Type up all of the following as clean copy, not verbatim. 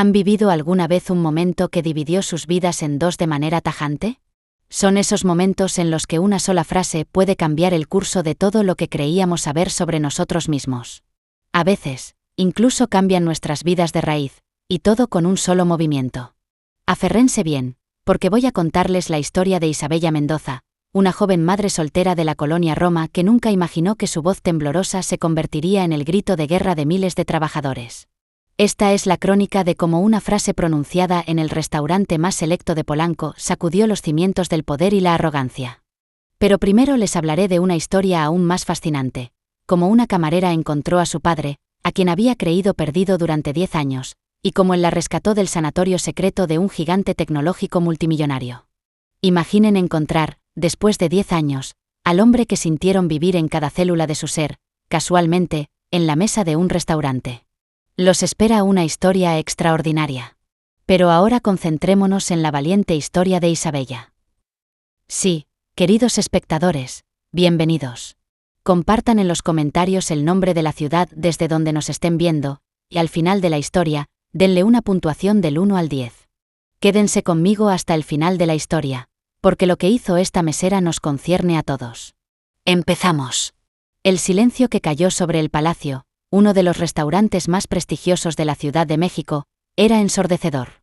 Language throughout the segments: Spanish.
¿Han vivido alguna vez un momento que dividió sus vidas en dos de manera tajante? Son esos momentos en los que una sola frase puede cambiar el curso de todo lo que creíamos saber sobre nosotros mismos. A veces, incluso cambian nuestras vidas de raíz, y todo con un solo movimiento. Aférrense bien, porque voy a contarles la historia de Isabella Mendoza, una joven madre soltera de la colonia Roma que nunca imaginó que su voz temblorosa se convertiría en el grito de guerra de miles de trabajadores. Esta es la crónica de cómo una frase pronunciada en el restaurante más selecto de Polanco sacudió los cimientos del poder y la arrogancia. Pero primero les hablaré de una historia aún más fascinante, cómo una camarera encontró a su padre, a quien había creído perdido durante 10 años, y cómo él la rescató del sanatorio secreto de un gigante tecnológico multimillonario. Imaginen encontrar, después de 10 años, al hombre que sintieron vivir en cada célula de su ser, casualmente, en la mesa de un restaurante. Los espera una historia extraordinaria. Pero ahora concentrémonos en la valiente historia de Isabella. Sí, queridos espectadores, bienvenidos. Compartan en los comentarios el nombre de la ciudad desde donde nos estén viendo, y al final de la historia, denle una puntuación del 1 al 10. Quédense conmigo hasta el final de la historia, porque lo que hizo esta mesera nos concierne a todos. Empezamos. El silencio que cayó sobre el palacio, uno de los restaurantes más prestigiosos de la Ciudad de México, era ensordecedor.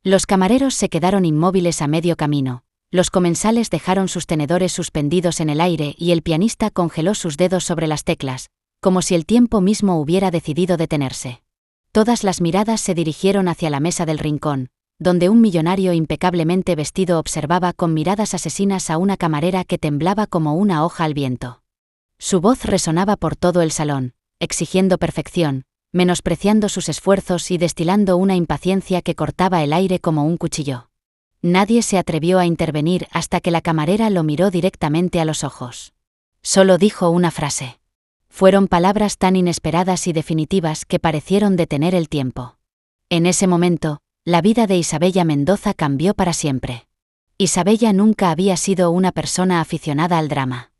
Los camareros se quedaron inmóviles a medio camino, los comensales dejaron sus tenedores suspendidos en el aire y el pianista congeló sus dedos sobre las teclas, como si el tiempo mismo hubiera decidido detenerse. Todas las miradas se dirigieron hacia la mesa del rincón, donde un millonario impecablemente vestido observaba con miradas asesinas a una camarera que temblaba como una hoja al viento. Su voz resonaba por todo el salón, exigiendo perfección, menospreciando sus esfuerzos y destilando una impaciencia que cortaba el aire como un cuchillo. Nadie se atrevió a intervenir hasta que la camarera lo miró directamente a los ojos. Solo dijo una frase. Fueron palabras tan inesperadas y definitivas que parecieron detener el tiempo. En ese momento, la vida de Isabella Mendoza cambió para siempre. Isabella nunca había sido una persona aficionada al drama.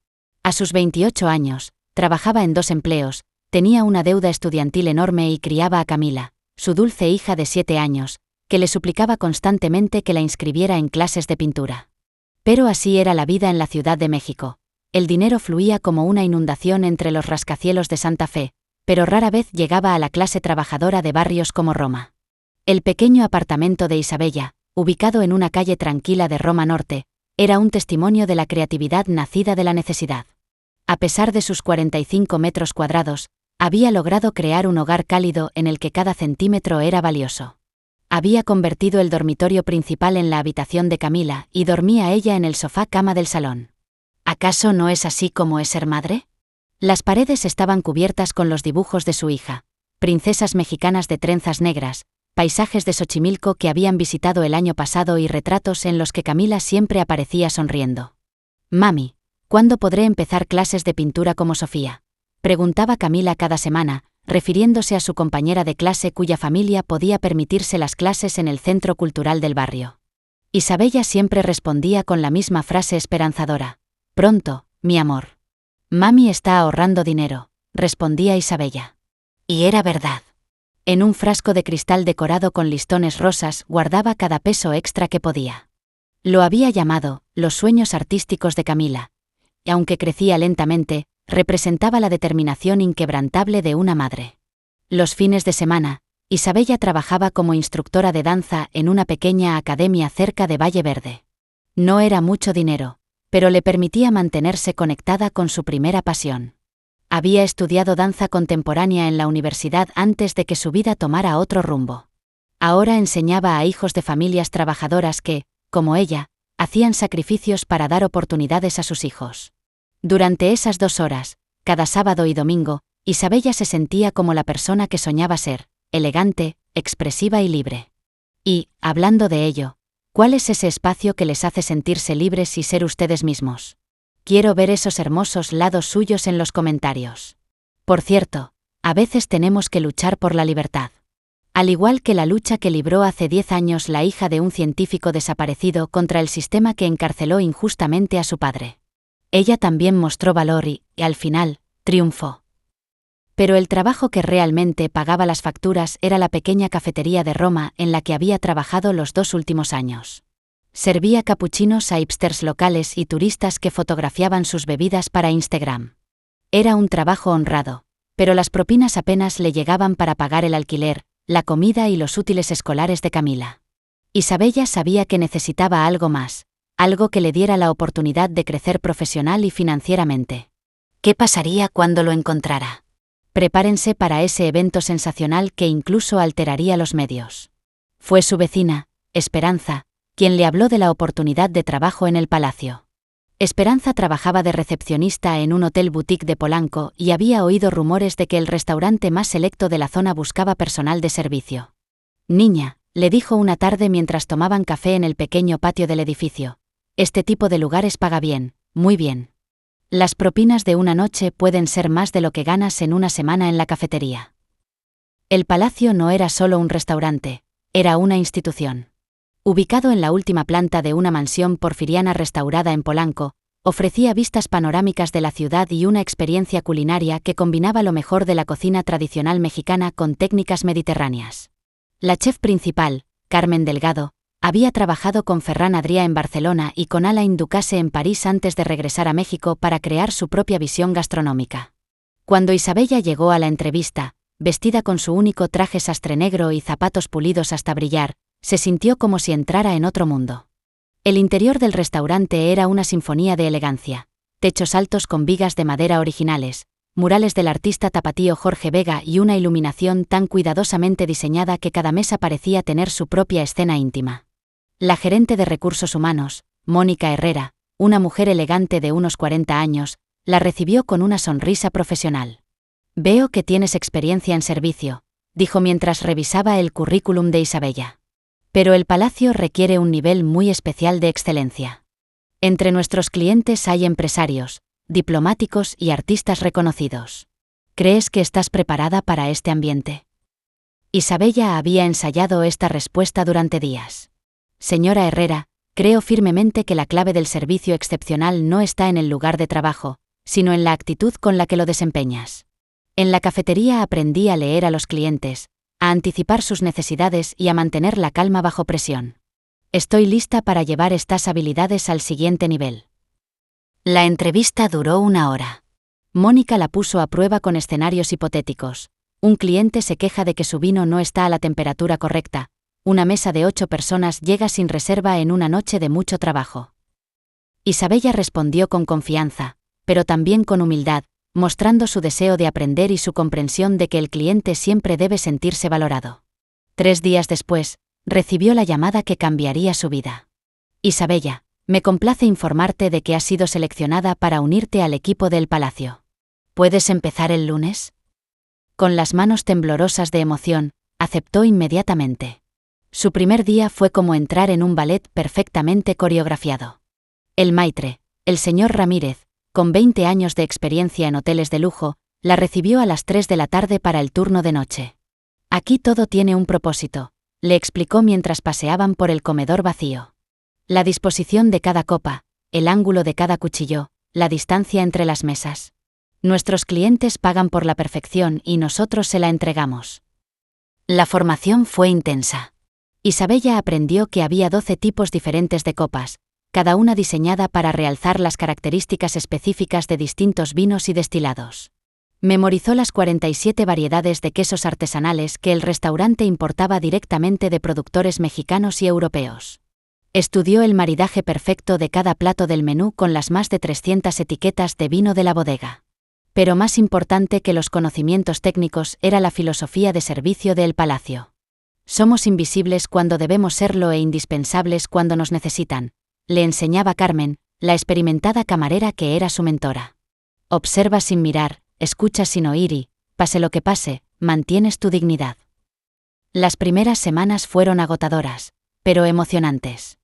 A sus 28 años, trabajaba en 2 empleos, tenía una deuda estudiantil enorme y criaba a Camila, su dulce hija de 7 años, que le suplicaba constantemente que la inscribiera en clases de pintura. Pero así era la vida en la Ciudad de México. El dinero fluía como una inundación entre los rascacielos de Santa Fe, pero rara vez llegaba a la clase trabajadora de barrios como Roma. El pequeño apartamento de Isabella, ubicado en una calle tranquila de Roma Norte, era un testimonio de la creatividad nacida de la necesidad. A pesar de sus 45 metros cuadrados, había logrado crear un hogar cálido en el que cada centímetro era valioso. Había convertido el dormitorio principal en la habitación de Camila y dormía ella en el sofá-cama del salón. ¿Acaso no es así como es ser madre? Las paredes estaban cubiertas con los dibujos de su hija, princesas mexicanas de trenzas negras, paisajes de Xochimilco que habían visitado el año pasado y retratos en los que Camila siempre aparecía sonriendo. «Mami, ¿cuándo podré empezar clases de pintura como Sofía?», preguntaba Camila cada semana, refiriéndose a su compañera de clase cuya familia podía permitirse las clases en el centro cultural del barrio. Isabella siempre respondía con la misma frase esperanzadora: «Pronto, mi amor». «Mami está ahorrando dinero», respondía Isabella. Y era verdad. En un frasco de cristal decorado con listones rosas guardaba cada peso extra que podía. Lo había llamado «los sueños artísticos de Camila», y aunque crecía lentamente, representaba la determinación inquebrantable de una madre. Los fines de semana, Isabella trabajaba como instructora de danza en una pequeña academia cerca de Valle Verde. No era mucho dinero, pero le permitía mantenerse conectada con su primera pasión. Había estudiado danza contemporánea en la universidad antes de que su vida tomara otro rumbo. Ahora enseñaba a hijos de familias trabajadoras que, como ella, hacían sacrificios para dar oportunidades a sus hijos. Durante esas 2 horas, cada sábado y domingo, Isabella se sentía como la persona que soñaba ser, elegante, expresiva y libre. Y, hablando de ello, ¿cuál es ese espacio que les hace sentirse libres y ser ustedes mismos? Quiero ver esos hermosos lados suyos en los comentarios. Por cierto, a veces tenemos que luchar por la libertad. Al igual que la lucha que libró hace 10 años la hija de un científico desaparecido contra el sistema que encarceló injustamente a su padre. Ella también mostró valor y, al final, triunfó. Pero el trabajo que realmente pagaba las facturas era la pequeña cafetería de Roma en la que había trabajado los 2 últimos años. Servía capuchinos a hipsters locales y turistas que fotografiaban sus bebidas para Instagram. Era un trabajo honrado, pero las propinas apenas le llegaban para pagar el alquiler, la comida y los útiles escolares de Camila. Isabella sabía que necesitaba algo más, algo que le diera la oportunidad de crecer profesional y financieramente. ¿Qué pasaría cuando lo encontrara? Prepárense para ese evento sensacional que incluso alteraría los medios. Fue su vecina, Esperanza, quien le habló de la oportunidad de trabajo en el palacio. Esperanza trabajaba de recepcionista en un hotel boutique de Polanco y había oído rumores de que el restaurante más selecto de la zona buscaba personal de servicio. «Niña», le dijo una tarde mientras tomaban café en el pequeño patio del edificio, «este tipo de lugares paga bien, muy bien. Las propinas de una noche pueden ser más de lo que ganas en una semana en la cafetería». El palacio no era solo un restaurante, era una institución. Ubicado en la última planta de una mansión porfiriana restaurada en Polanco, ofrecía vistas panorámicas de la ciudad y una experiencia culinaria que combinaba lo mejor de la cocina tradicional mexicana con técnicas mediterráneas. La chef principal, Carmen Delgado, había trabajado con Ferran Adrià en Barcelona y con Alain Ducasse en París antes de regresar a México para crear su propia visión gastronómica. Cuando Isabella llegó a la entrevista, vestida con su único traje sastre negro y zapatos pulidos hasta brillar, se sintió como si entrara en otro mundo. El interior del restaurante era una sinfonía de elegancia. Techos altos con vigas de madera originales, murales del artista tapatío Jorge Vega y una iluminación tan cuidadosamente diseñada que cada mesa parecía tener su propia escena íntima. La gerente de recursos humanos, Mónica Herrera, una mujer elegante de unos 40 años, la recibió con una sonrisa profesional. «Veo que tienes experiencia en servicio», dijo mientras revisaba el currículum de Isabella. «Pero el palacio requiere un nivel muy especial de excelencia. Entre nuestros clientes hay empresarios, diplomáticos y artistas reconocidos. ¿Crees que estás preparada para este ambiente?». Isabella había ensayado esta respuesta durante días. «Señora Herrera, creo firmemente que la clave del servicio excepcional no está en el lugar de trabajo, sino en la actitud con la que lo desempeñas. En la cafetería aprendí a leer a los clientes, a anticipar sus necesidades y a mantener la calma bajo presión. Estoy lista para llevar estas habilidades al siguiente nivel». La entrevista duró 1 hora. Mónica la puso a prueba con escenarios hipotéticos. Un cliente se queja de que su vino no está a la temperatura correcta. Una mesa de 8 personas llega sin reserva en una noche de mucho trabajo. Isabella respondió con confianza, pero también con humildad, mostrando su deseo de aprender y su comprensión de que el cliente siempre debe sentirse valorado. 3 días después, recibió la llamada que cambiaría su vida. «Isabella, me complace informarte de que has sido seleccionada para unirte al equipo del Palacio. ¿Puedes empezar el lunes?». Con las manos temblorosas de emoción, aceptó inmediatamente. Su primer día fue como entrar en un ballet perfectamente coreografiado. El maitre, el señor Ramírez, con 20 años de experiencia en hoteles de lujo, la recibió a las 3 de la tarde para el turno de noche. «Aquí todo tiene un propósito», le explicó mientras paseaban por el comedor vacío. «La disposición de cada copa, el ángulo de cada cuchillo, la distancia entre las mesas. Nuestros clientes pagan por la perfección y nosotros se la entregamos». La formación fue intensa. Isabella aprendió que había 12 tipos diferentes de copas, cada una diseñada para realzar las características específicas de distintos vinos y destilados. Memorizó las 47 variedades de quesos artesanales que el restaurante importaba directamente de productores mexicanos y europeos. Estudió el maridaje perfecto de cada plato del menú con las más de 300 etiquetas de vino de la bodega. Pero más importante que los conocimientos técnicos era la filosofía de servicio del Palacio. «Somos invisibles cuando debemos serlo e indispensables cuando nos necesitan», le enseñaba Carmen, la experimentada camarera que era su mentora. «Observa sin mirar, escucha sin oír y, pase lo que pase, mantienes tu dignidad». Las primeras semanas fueron agotadoras, pero emocionantes.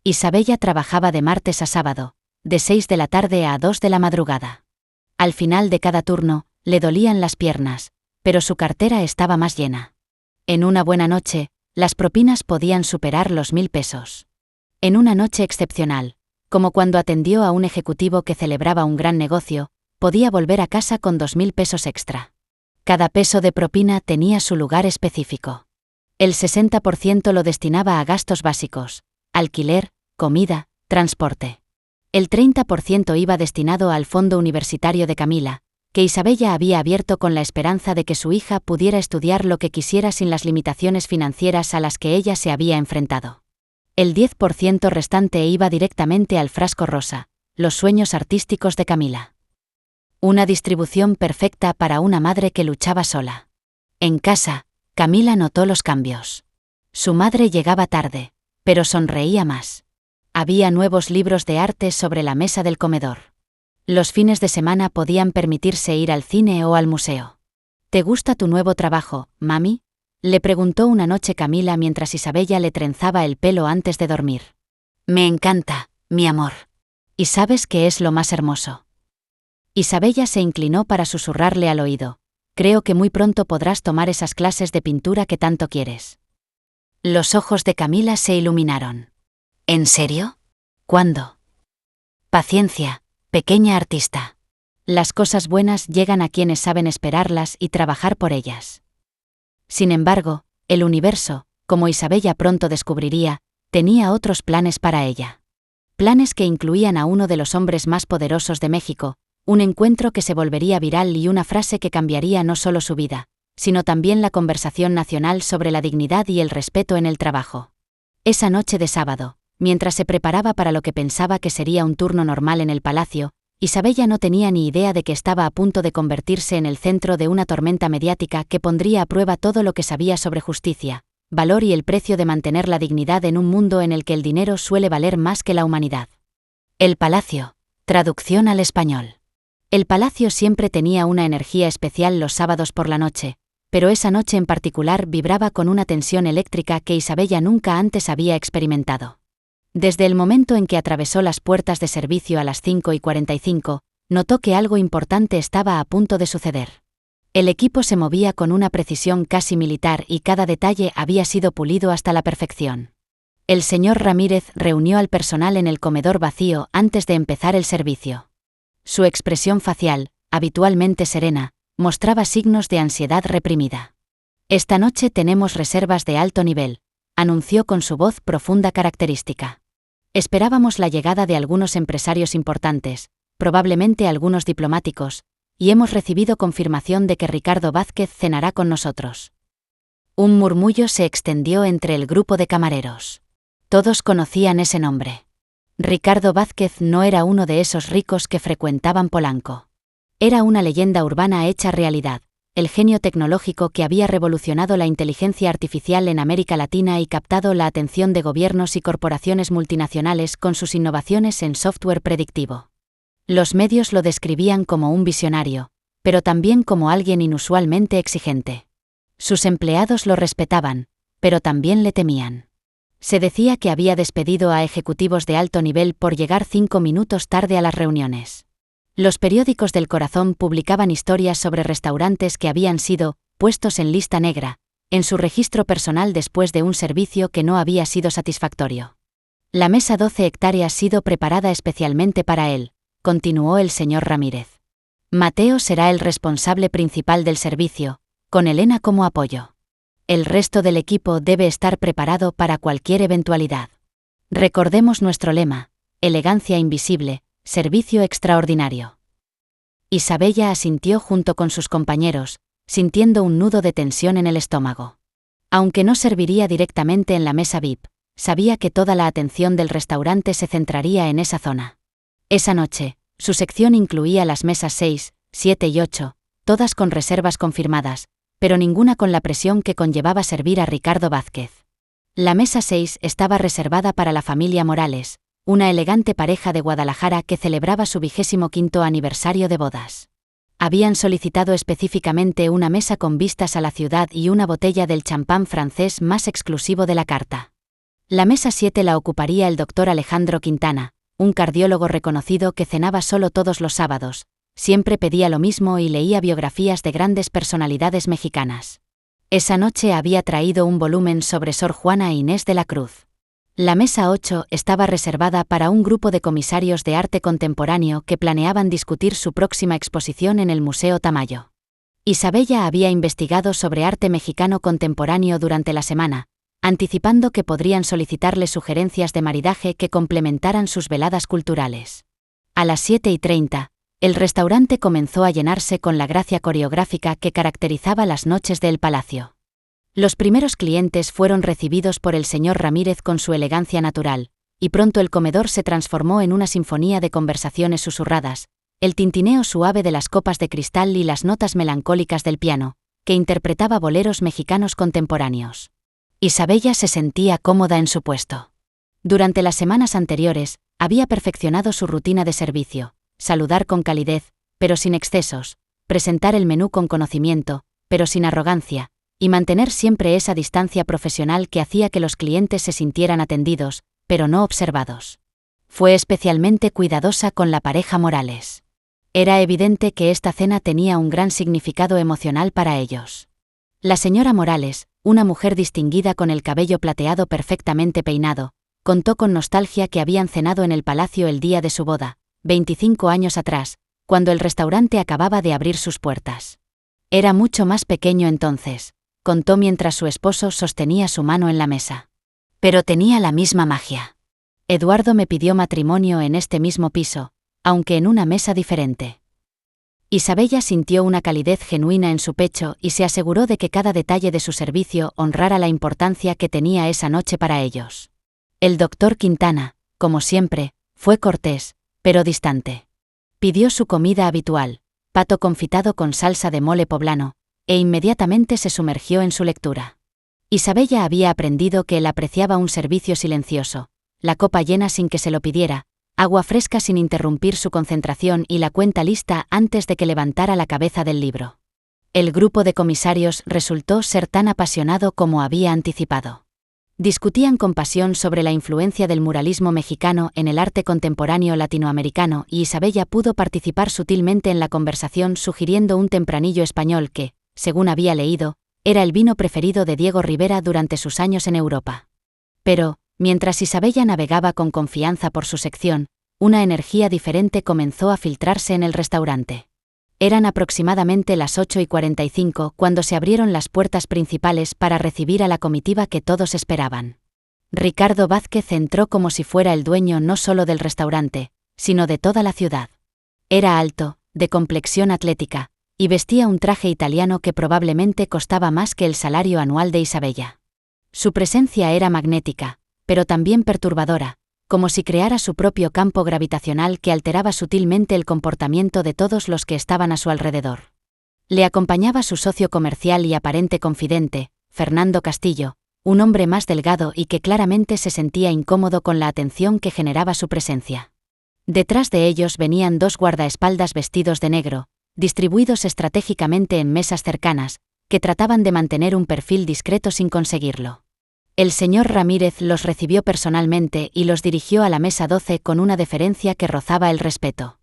Isabella trabajaba de martes a sábado, de 6 de la tarde a 2 de la madrugada. Al final de cada turno, le dolían las piernas, pero su cartera estaba más llena. En una buena noche, las propinas podían superar los 1.000 pesos. En una noche excepcional, como cuando atendió a un ejecutivo que celebraba un gran negocio, podía volver a casa con 2.000 pesos extra. Cada peso de propina tenía su lugar específico. El 60% lo destinaba a gastos básicos: alquiler, comida, transporte. El 30% iba destinado al fondo universitario de Camila, que Isabella había abierto con la esperanza de que su hija pudiera estudiar lo que quisiera sin las limitaciones financieras a las que ella se había enfrentado. El 10% restante iba directamente al frasco rosa, los sueños artísticos de Camila. Una distribución perfecta para una madre que luchaba sola. En casa, Camila notó los cambios. Su madre llegaba tarde, pero sonreía más. Había nuevos libros de arte sobre la mesa del comedor. Los fines de semana podían permitirse ir al cine o al museo. ¿Te gusta tu nuevo trabajo, mami?, le preguntó una noche Camila mientras Isabella le trenzaba el pelo antes de dormir. Me encanta, mi amor. ¿Y sabes qué es lo más hermoso? Isabella se inclinó para susurrarle al oído. Creo que muy pronto podrás tomar esas clases de pintura que tanto quieres. Los ojos de Camila se iluminaron. ¿En serio? ¿Cuándo? Paciencia, pequeña artista. Las cosas buenas llegan a quienes saben esperarlas y trabajar por ellas. Sin embargo, el universo, como Isabella pronto descubriría, tenía otros planes para ella. Planes que incluían a uno de los hombres más poderosos de México, un encuentro que se volvería viral y una frase que cambiaría no solo su vida, sino también la conversación nacional sobre la dignidad y el respeto en el trabajo. Esa noche de sábado, mientras se preparaba para lo que pensaba que sería un turno normal en el palacio, Isabella no tenía ni idea de que estaba a punto de convertirse en el centro de una tormenta mediática que pondría a prueba todo lo que sabía sobre justicia, valor y el precio de mantener la dignidad en un mundo en el que el dinero suele valer más que la humanidad. El palacio. Traducción al español. El palacio siempre tenía una energía especial los sábados por la noche, pero esa noche en particular vibraba con una tensión eléctrica que Isabella nunca antes había experimentado. Desde el momento en que atravesó las puertas de servicio a las 5:45, notó que algo importante estaba a punto de suceder. El equipo se movía con una precisión casi militar y cada detalle había sido pulido hasta la perfección. El señor Ramírez reunió al personal en el comedor vacío antes de empezar el servicio. Su expresión facial, habitualmente serena, mostraba signos de ansiedad reprimida. Esta noche tenemos reservas de alto nivel, anunció con su voz profunda característica. Esperábamos la llegada de algunos empresarios importantes, probablemente algunos diplomáticos, y hemos recibido confirmación de que Ricardo Vázquez cenará con nosotros. Un murmullo se extendió entre el grupo de camareros. Todos conocían ese nombre. Ricardo Vázquez no era uno de esos ricos que frecuentaban Polanco. Era una leyenda urbana hecha realidad, el genio tecnológico que había revolucionado la inteligencia artificial en América Latina y captado la atención de gobiernos y corporaciones multinacionales con sus innovaciones en software predictivo. Los medios lo describían como un visionario, pero también como alguien inusualmente exigente. Sus empleados lo respetaban, pero también le temían. Se decía que había despedido a ejecutivos de alto nivel por llegar 5 minutos tarde a las reuniones. Los periódicos del corazón publicaban historias sobre restaurantes que habían sido puestos en lista negra, en su registro personal después de un servicio que no había sido satisfactorio. La mesa 12 hectáreas ha sido preparada especialmente para él, continuó el señor Ramírez. Mateo será el responsable principal del servicio, con Elena como apoyo. El resto del equipo debe estar preparado para cualquier eventualidad. Recordemos nuestro lema: elegancia invisible, servicio extraordinario. Isabella asintió junto con sus compañeros, sintiendo un nudo de tensión en el estómago. Aunque no serviría directamente en la mesa VIP, sabía que toda la atención del restaurante se centraría en esa zona. Esa noche, su sección incluía las mesas 6, 7 y 8, todas con reservas confirmadas, pero ninguna con la presión que conllevaba servir a Ricardo Vázquez. La mesa 6 estaba reservada para la familia Morales, una elegante pareja de Guadalajara que celebraba su 25º aniversario de bodas. Habían solicitado específicamente una mesa con vistas a la ciudad y una botella del champán francés más exclusivo de la carta. La mesa 7 la ocuparía el doctor Alejandro Quintana, un cardiólogo reconocido que cenaba solo todos los sábados, siempre pedía lo mismo y leía biografías de grandes personalidades mexicanas. Esa noche había traído un volumen sobre Sor Juana Inés de la Cruz. La mesa 8 estaba reservada para un grupo de comisarios de arte contemporáneo que planeaban discutir su próxima exposición en el Museo Tamayo. Isabella había investigado sobre arte mexicano contemporáneo durante la semana, anticipando que podrían solicitarle sugerencias de maridaje que complementaran sus veladas culturales. A las 7:30, el restaurante comenzó a llenarse con la gracia coreográfica que caracterizaba las noches del palacio. Los primeros clientes fueron recibidos por el señor Ramírez con su elegancia natural, y pronto el comedor se transformó en una sinfonía de conversaciones susurradas, el tintineo suave de las copas de cristal y las notas melancólicas del piano, que interpretaba boleros mexicanos contemporáneos. Isabella se sentía cómoda en su puesto. Durante las semanas anteriores, había perfeccionado su rutina de servicio: saludar con calidez, pero sin excesos, presentar el menú con conocimiento, pero sin arrogancia, y mantener siempre esa distancia profesional que hacía que los clientes se sintieran atendidos, pero no observados. Fue especialmente cuidadosa con la pareja Morales. Era evidente que esta cena tenía un gran significado emocional para ellos. La señora Morales, una mujer distinguida con el cabello plateado perfectamente peinado, contó con nostalgia que habían cenado en el palacio el día de su boda, 25 años atrás, cuando el restaurante acababa de abrir sus puertas. Era mucho más pequeño entonces, contó mientras su esposo sostenía su mano en la mesa. Pero tenía la misma magia. Eduardo me pidió matrimonio en este mismo piso, aunque en una mesa diferente. Isabella sintió una calidez genuina en su pecho y se aseguró de que cada detalle de su servicio honrara la importancia que tenía esa noche para ellos. El doctor Quintana, como siempre, fue cortés, pero distante. Pidió su comida habitual, pato confitado con salsa de mole poblano, e inmediatamente se sumergió en su lectura. Isabella había aprendido que él apreciaba un servicio silencioso, la copa llena sin que se lo pidiera, agua fresca sin interrumpir su concentración y la cuenta lista antes de que levantara la cabeza del libro. El grupo de comisarios resultó ser tan apasionado como había anticipado. Discutían con pasión sobre la influencia del muralismo mexicano en el arte contemporáneo latinoamericano y Isabella pudo participar sutilmente en la conversación sugiriendo un tempranillo español que, según había leído, era el vino preferido de Diego Rivera durante sus años en Europa. Pero, mientras Isabella navegaba con confianza por su sección, una energía diferente comenzó a filtrarse en el restaurante. Eran aproximadamente las 8:45 cuando se abrieron las puertas principales para recibir a la comitiva que todos esperaban. Ricardo Vázquez entró como si fuera el dueño no solo del restaurante, sino de toda la ciudad. Era alto, de complexión atlética, y vestía un traje italiano que probablemente costaba más que el salario anual de Isabella. Su presencia era magnética, pero también perturbadora, como si creara su propio campo gravitacional que alteraba sutilmente el comportamiento de todos los que estaban a su alrededor. Le acompañaba su socio comercial y aparente confidente, Fernando Castillo, un hombre más delgado y que claramente se sentía incómodo con la atención que generaba su presencia. Detrás de ellos venían dos guardaespaldas vestidos de negro, distribuidos estratégicamente en mesas cercanas, que trataban de mantener un perfil discreto sin conseguirlo. El señor Ramírez los recibió personalmente y los dirigió a la mesa 12 con una deferencia que rozaba el respeto.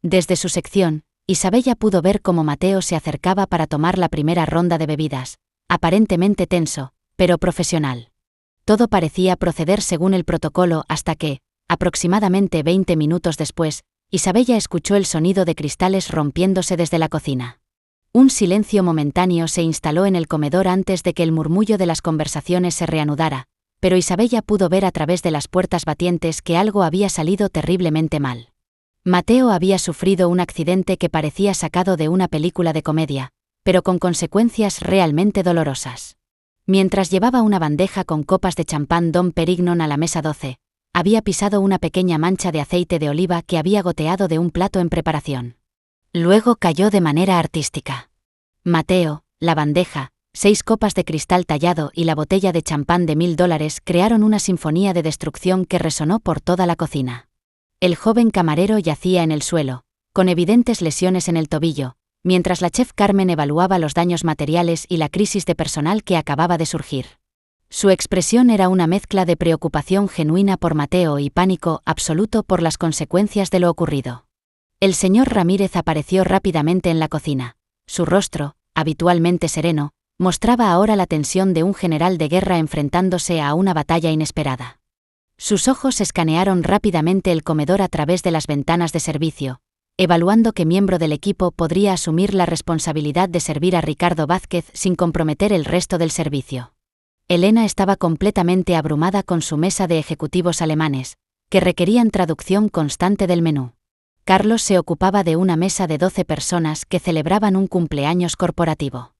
Desde su sección, Isabella pudo ver cómo Mateo se acercaba para tomar la primera ronda de bebidas, aparentemente tenso, pero profesional. Todo parecía proceder según el protocolo hasta que, aproximadamente 20 minutos después, Isabella escuchó el sonido de cristales rompiéndose desde la cocina. Un silencio momentáneo se instaló en el comedor antes de que el murmullo de las conversaciones se reanudara, pero Isabella pudo ver a través de las puertas batientes que algo había salido terriblemente mal. Mateo había sufrido un accidente que parecía sacado de una película de comedia, pero con consecuencias realmente dolorosas. Mientras llevaba una bandeja con copas de champán Dom Perignon a la mesa 12, había pisado una pequeña mancha de aceite de oliva que había goteado de un plato en preparación. Luego cayó de manera artística. Mateo, la bandeja, 6 copas de cristal tallado y la botella de champán de $1000 crearon una sinfonía de destrucción que resonó por toda la cocina. El joven camarero yacía en el suelo, con evidentes lesiones en el tobillo, mientras la chef Carmen evaluaba los daños materiales y la crisis de personal que acababa de surgir. Su expresión era una mezcla de preocupación genuina por Mateo y pánico absoluto por las consecuencias de lo ocurrido. El señor Ramírez apareció rápidamente en la cocina. Su rostro, habitualmente sereno, mostraba ahora la tensión de un general de guerra enfrentándose a una batalla inesperada. Sus ojos escanearon rápidamente el comedor a través de las ventanas de servicio, evaluando qué miembro del equipo podría asumir la responsabilidad de servir a Ricardo Vázquez sin comprometer el resto del servicio. Elena estaba completamente abrumada con su mesa de ejecutivos alemanes, que requerían traducción constante del menú. Carlos se ocupaba de una mesa de 12 personas que celebraban un cumpleaños corporativo.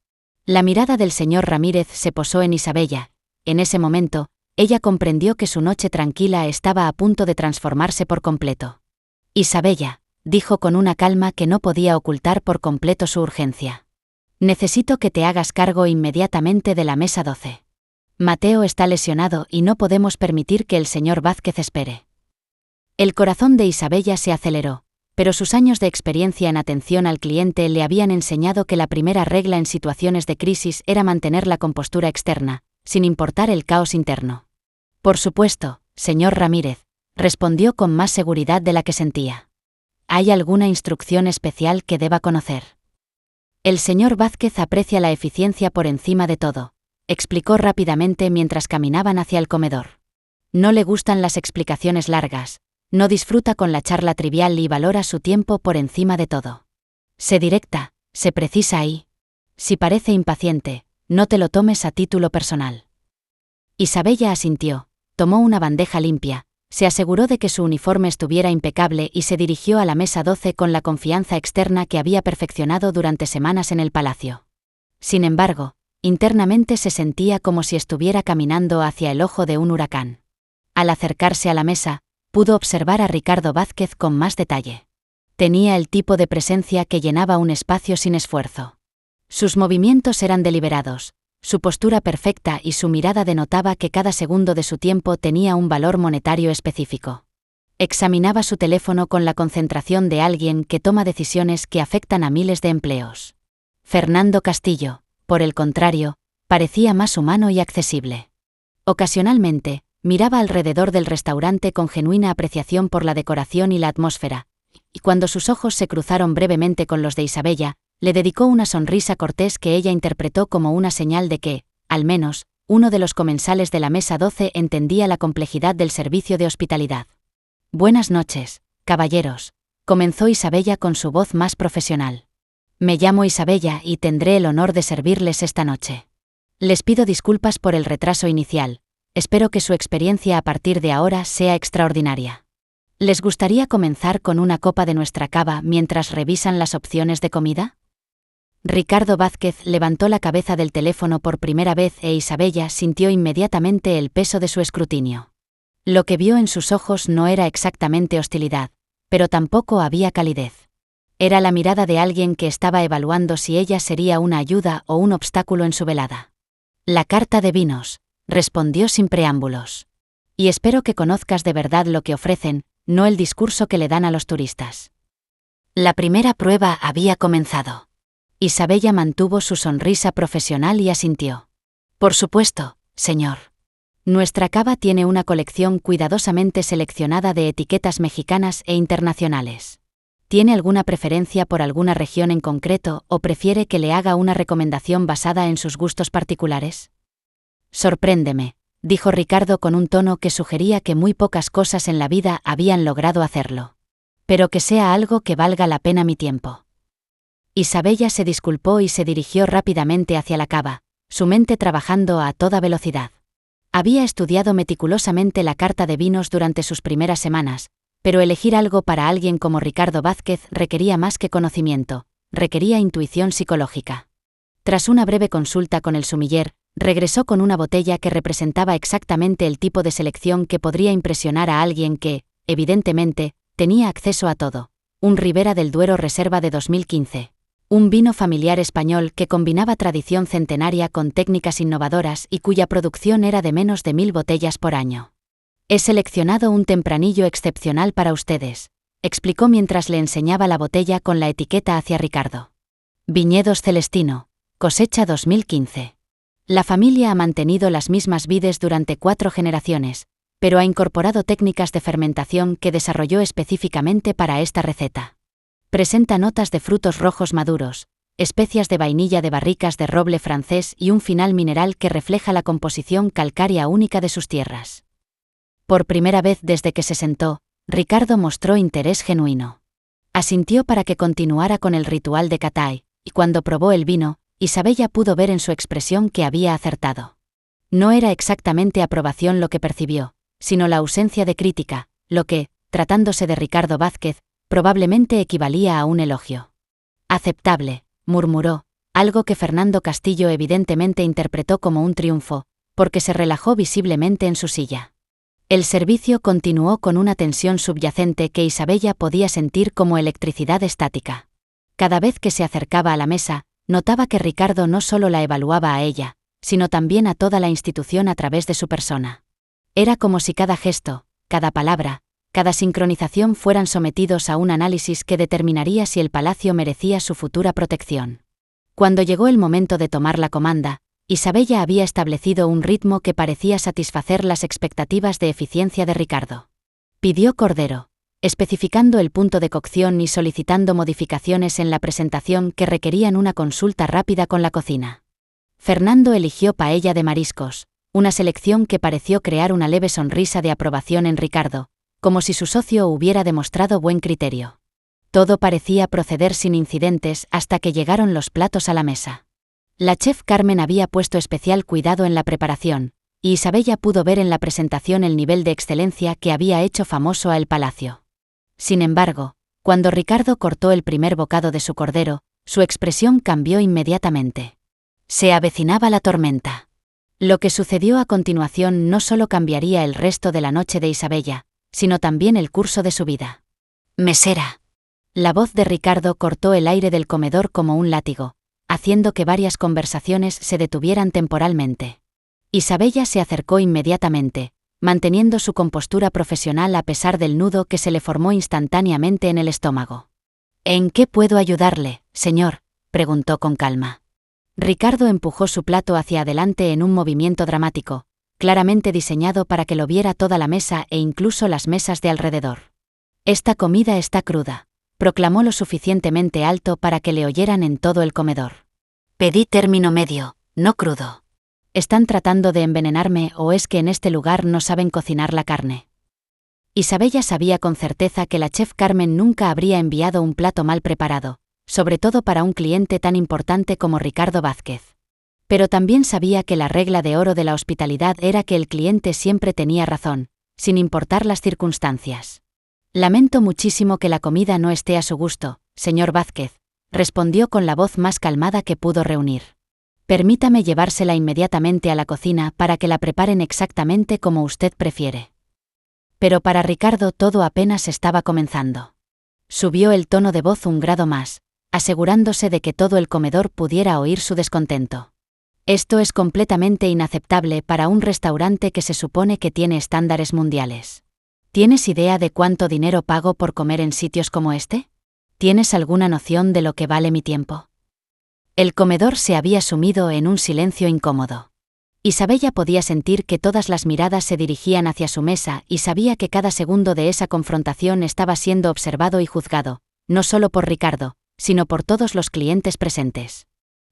La mirada del señor Ramírez se posó en Isabella. En ese momento, ella comprendió que su noche tranquila estaba a punto de transformarse por completo. Isabella, dijo con una calma que no podía ocultar por completo su urgencia. Necesito que te hagas cargo inmediatamente de la mesa 12. Mateo está lesionado y no podemos permitir que el señor Vázquez espere. El corazón de Isabella se aceleró, pero sus años de experiencia en atención al cliente le habían enseñado que la primera regla en situaciones de crisis era mantener la compostura externa, sin importar el caos interno. Por supuesto, señor Ramírez, respondió con más seguridad de la que sentía. ¿Hay alguna instrucción especial que deba conocer? El señor Vázquez aprecia la eficiencia por encima de todo, explicó rápidamente mientras caminaban hacia el comedor. No le gustan las explicaciones largas, no disfruta con la charla trivial y valora su tiempo por encima de todo. Sé directa, sé precisa y, si parece impaciente, no te lo tomes a título personal. Isabella asintió, tomó una bandeja limpia, se aseguró de que su uniforme estuviera impecable y se dirigió a la mesa 12 con la confianza externa que había perfeccionado durante semanas en el palacio. Sin embargo, internamente se sentía como si estuviera caminando hacia el ojo de un huracán. Al acercarse a la mesa, pudo observar a Ricardo Vázquez con más detalle. Tenía el tipo de presencia que llenaba un espacio sin esfuerzo. Sus movimientos eran deliberados, su postura perfecta y su mirada denotaba que cada segundo de su tiempo tenía un valor monetario específico. Examinaba su teléfono con la concentración de alguien que toma decisiones que afectan a miles de empleos. Fernando Castillo, por el contrario, parecía más humano y accesible. Ocasionalmente, miraba alrededor del restaurante con genuina apreciación por la decoración y la atmósfera, y cuando sus ojos se cruzaron brevemente con los de Isabella, le dedicó una sonrisa cortés que ella interpretó como una señal de que, al menos, uno de los comensales de la mesa 12 entendía la complejidad del servicio de hospitalidad. Buenas noches, caballeros, comenzó Isabella con su voz más profesional. Me llamo Isabella y tendré el honor de servirles esta noche. Les pido disculpas por el retraso inicial, espero que su experiencia a partir de ahora sea extraordinaria. ¿Les gustaría comenzar con una copa de nuestra cava mientras revisan las opciones de comida? Ricardo Vázquez levantó la cabeza del teléfono por primera vez e Isabella sintió inmediatamente el peso de su escrutinio. Lo que vio en sus ojos no era exactamente hostilidad, pero tampoco había calidez. Era la mirada de alguien que estaba evaluando si ella sería una ayuda o un obstáculo en su velada. La carta de vinos, respondió sin preámbulos. Y espero que conozcas de verdad lo que ofrecen, no el discurso que le dan a los turistas. La primera prueba había comenzado. Isabella mantuvo su sonrisa profesional y asintió. Por supuesto, señor. Nuestra cava tiene una colección cuidadosamente seleccionada de etiquetas mexicanas e internacionales. ¿Tiene alguna preferencia por alguna región en concreto o prefiere que le haga una recomendación basada en sus gustos particulares? Sorpréndeme, dijo Ricardo con un tono que sugería que muy pocas cosas en la vida habían logrado hacerlo. Pero que sea algo que valga la pena mi tiempo. Isabella se disculpó y se dirigió rápidamente hacia la cava, su mente trabajando a toda velocidad. Había estudiado meticulosamente la carta de vinos durante sus primeras semanas, pero elegir algo para alguien como Ricardo Vázquez requería más que conocimiento, requería intuición psicológica. Tras una breve consulta con el sommelier, regresó con una botella que representaba exactamente el tipo de selección que podría impresionar a alguien que, evidentemente, tenía acceso a todo. Un Ribera del Duero Reserva de 2015. Un vino familiar español que combinaba tradición centenaria con técnicas innovadoras y cuya producción era de menos de 1000 botellas por año. He seleccionado un tempranillo excepcional para ustedes, explicó mientras le enseñaba la botella con la etiqueta hacia Ricardo. Viñedos Celestino, cosecha 2015. La familia ha mantenido las mismas vides durante 4 generaciones, pero ha incorporado técnicas de fermentación que desarrolló específicamente para esta receta. Presenta notas de frutos rojos maduros, especias de vainilla de barricas de roble francés y un final mineral que refleja la composición calcárea única de sus tierras. Por primera vez desde que se sentó, Ricardo mostró interés genuino. Asintió para que continuara con el ritual de Katay, y cuando probó el vino, Isabella pudo ver en su expresión que había acertado. No era exactamente aprobación lo que percibió, sino la ausencia de crítica, lo que, tratándose de Ricardo Vázquez, probablemente equivalía a un elogio. Aceptable, murmuró, algo que Fernando Castillo evidentemente interpretó como un triunfo, porque se relajó visiblemente en su silla. El servicio continuó con una tensión subyacente que Isabella podía sentir como electricidad estática. Cada vez que se acercaba a la mesa, notaba que Ricardo no solo la evaluaba a ella, sino también a toda la institución a través de su persona. Era como si cada gesto, cada palabra, cada sincronización fueran sometidos a un análisis que determinaría si el palacio merecía su futura protección. Cuando llegó el momento de tomar la comanda, Isabella había establecido un ritmo que parecía satisfacer las expectativas de eficiencia de Ricardo. Pidió cordero, especificando el punto de cocción y solicitando modificaciones en la presentación que requerían una consulta rápida con la cocina. Fernando eligió paella de mariscos, una selección que pareció crear una leve sonrisa de aprobación en Ricardo, como si su socio hubiera demostrado buen criterio. Todo parecía proceder sin incidentes hasta que llegaron los platos a la mesa. La chef Carmen había puesto especial cuidado en la preparación, y Isabella pudo ver en la presentación el nivel de excelencia que había hecho famoso a el palacio. Sin embargo, cuando Ricardo cortó el primer bocado de su cordero, su expresión cambió inmediatamente. Se avecinaba la tormenta. Lo que sucedió a continuación no solo cambiaría el resto de la noche de Isabella, sino también el curso de su vida. «Mesera». La voz de Ricardo cortó el aire del comedor como un látigo, haciendo que varias conversaciones se detuvieran temporalmente. Isabella se acercó inmediatamente, manteniendo su compostura profesional a pesar del nudo que se le formó instantáneamente en el estómago. «¿En qué puedo ayudarle, señor?», preguntó con calma. Ricardo empujó su plato hacia adelante en un movimiento dramático, claramente diseñado para que lo viera toda la mesa e incluso las mesas de alrededor. «Esta comida está cruda», proclamó lo suficientemente alto para que le oyeran en todo el comedor. «Pedí término medio, no crudo». ¿Están tratando de envenenarme o es que en este lugar no saben cocinar la carne? Isabella sabía con certeza que la chef Carmen nunca habría enviado un plato mal preparado, sobre todo para un cliente tan importante como Ricardo Vázquez. Pero también sabía que la regla de oro de la hospitalidad era que el cliente siempre tenía razón, sin importar las circunstancias. «Lamento muchísimo que la comida no esté a su gusto, señor Vázquez», respondió con la voz más calmada que pudo reunir. «Permítame llevársela inmediatamente a la cocina para que la preparen exactamente como usted prefiere». Pero para Ricardo todo apenas estaba comenzando. Subió el tono de voz un grado más, asegurándose de que todo el comedor pudiera oír su descontento. «Esto es completamente inaceptable para un restaurante que se supone que tiene estándares mundiales. ¿Tienes idea de cuánto dinero pago por comer en sitios como este? ¿Tienes alguna noción de lo que vale mi tiempo?». El comedor se había sumido en un silencio incómodo. Isabella podía sentir que todas las miradas se dirigían hacia su mesa y sabía que cada segundo de esa confrontación estaba siendo observado y juzgado, no solo por Ricardo, sino por todos los clientes presentes.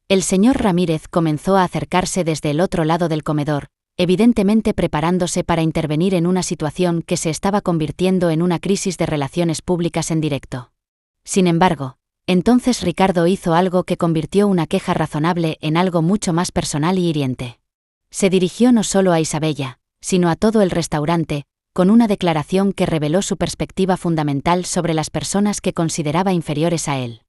El señor Ramírez comenzó a acercarse desde el otro lado del comedor, evidentemente preparándose para intervenir en una situación que se estaba convirtiendo en una crisis de relaciones públicas en directo. Sin embargo, entonces Ricardo hizo algo que convirtió una queja razonable en algo mucho más personal y hiriente. Se dirigió no solo a Isabella, sino a todo el restaurante, con una declaración que reveló su perspectiva fundamental sobre las personas que consideraba inferiores a él.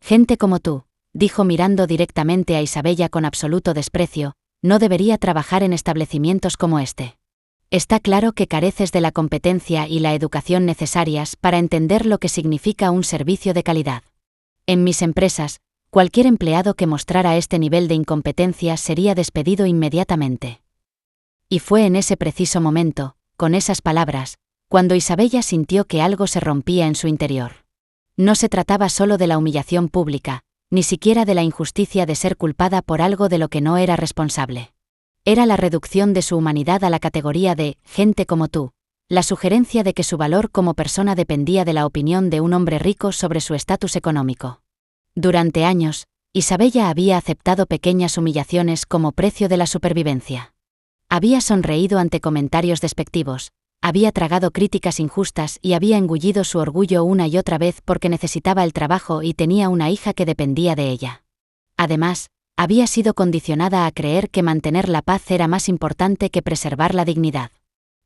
«Gente como tú», dijo mirando directamente a Isabella con absoluto desprecio, «no debería trabajar en establecimientos como este. Está claro que careces de la competencia y la educación necesarias para entender lo que significa un servicio de calidad. En mis empresas, cualquier empleado que mostrara este nivel de incompetencia sería despedido inmediatamente». Y fue en ese preciso momento, con esas palabras, cuando Isabella sintió que algo se rompía en su interior. No se trataba solo de la humillación pública, ni siquiera de la injusticia de ser culpada por algo de lo que no era responsable. Era la reducción de su humanidad a la categoría de «gente como tú», la sugerencia de que su valor como persona dependía de la opinión de un hombre rico sobre su estatus económico. Durante años, Isabella había aceptado pequeñas humillaciones como precio de la supervivencia. Había sonreído ante comentarios despectivos, Había tragado críticas injustas y había engullido su orgullo una y otra vez porque necesitaba el trabajo y tenía una hija que dependía de ella. Además, había sido condicionada a creer que mantener la paz era más importante que preservar la dignidad.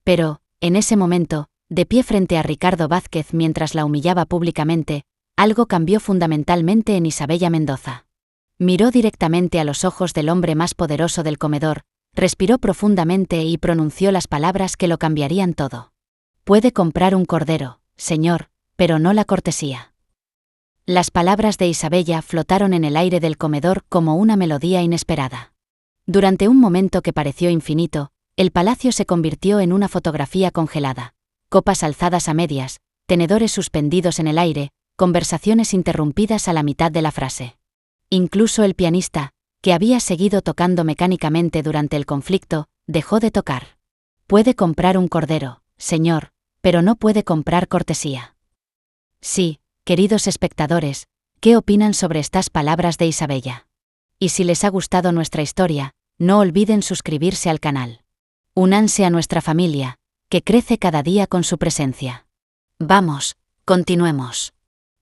Pero, en ese momento, de pie frente a Ricardo Vázquez mientras la humillaba públicamente, algo cambió fundamentalmente en Isabella Mendoza. Miró directamente a los ojos del hombre más poderoso del comedor, respiró profundamente y pronunció las palabras que lo cambiarían todo. «Puede comprar un cordero, señor, pero no la cortesía». Las palabras de Isabella flotaron en el aire del comedor como una melodía inesperada. Durante un momento que pareció infinito, el palacio se convirtió en una fotografía congelada. Copas alzadas a medias, tenedores suspendidos en el aire, conversaciones interrumpidas a la mitad de la frase. Incluso el pianista, que había seguido tocando mecánicamente durante el conflicto, dejó de tocar. «Puede comprar un cordero, señor, pero no puede comprar cortesía». Sí, queridos espectadores, ¿qué opinan sobre estas palabras de Isabella? Y si les ha gustado nuestra historia, no olviden suscribirse al canal. Únanse a nuestra familia, que crece cada día con su presencia. Vamos, continuemos.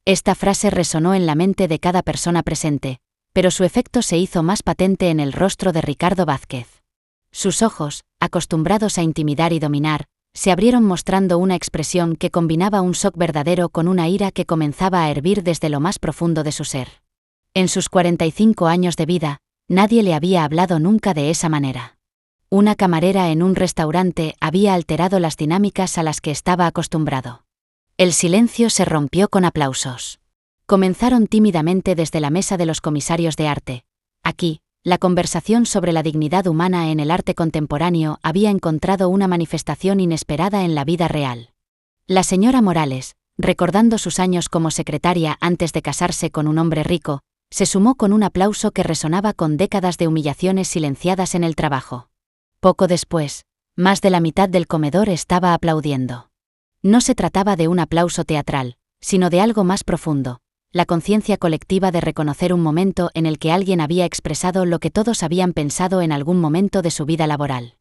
Esta frase resonó en la mente de cada persona presente, pero su efecto se hizo más patente en el rostro de Ricardo Vázquez. Sus ojos, acostumbrados a intimidar y dominar, se abrieron mostrando una expresión que combinaba un shock verdadero con una ira que comenzaba a hervir desde lo más profundo de su ser. En sus 45 años de vida, nadie le había hablado nunca de esa manera. Una camarera en un restaurante había alterado las dinámicas a las que estaba acostumbrado. El silencio se rompió con aplausos. Comenzaron tímidamente desde la mesa de los comisarios de arte. Aquí, la conversación sobre la dignidad humana en el arte contemporáneo había encontrado una manifestación inesperada en la vida real. La señora Morales, recordando sus años como secretaria antes de casarse con un hombre rico, se sumó con un aplauso que resonaba con décadas de humillaciones silenciadas en el trabajo. Poco después, más de la mitad del comedor estaba aplaudiendo. No se trataba de un aplauso teatral, sino de algo más profundo, la conciencia colectiva de reconocer un momento en el que alguien había expresado lo que todos habían pensado en algún momento de su vida laboral.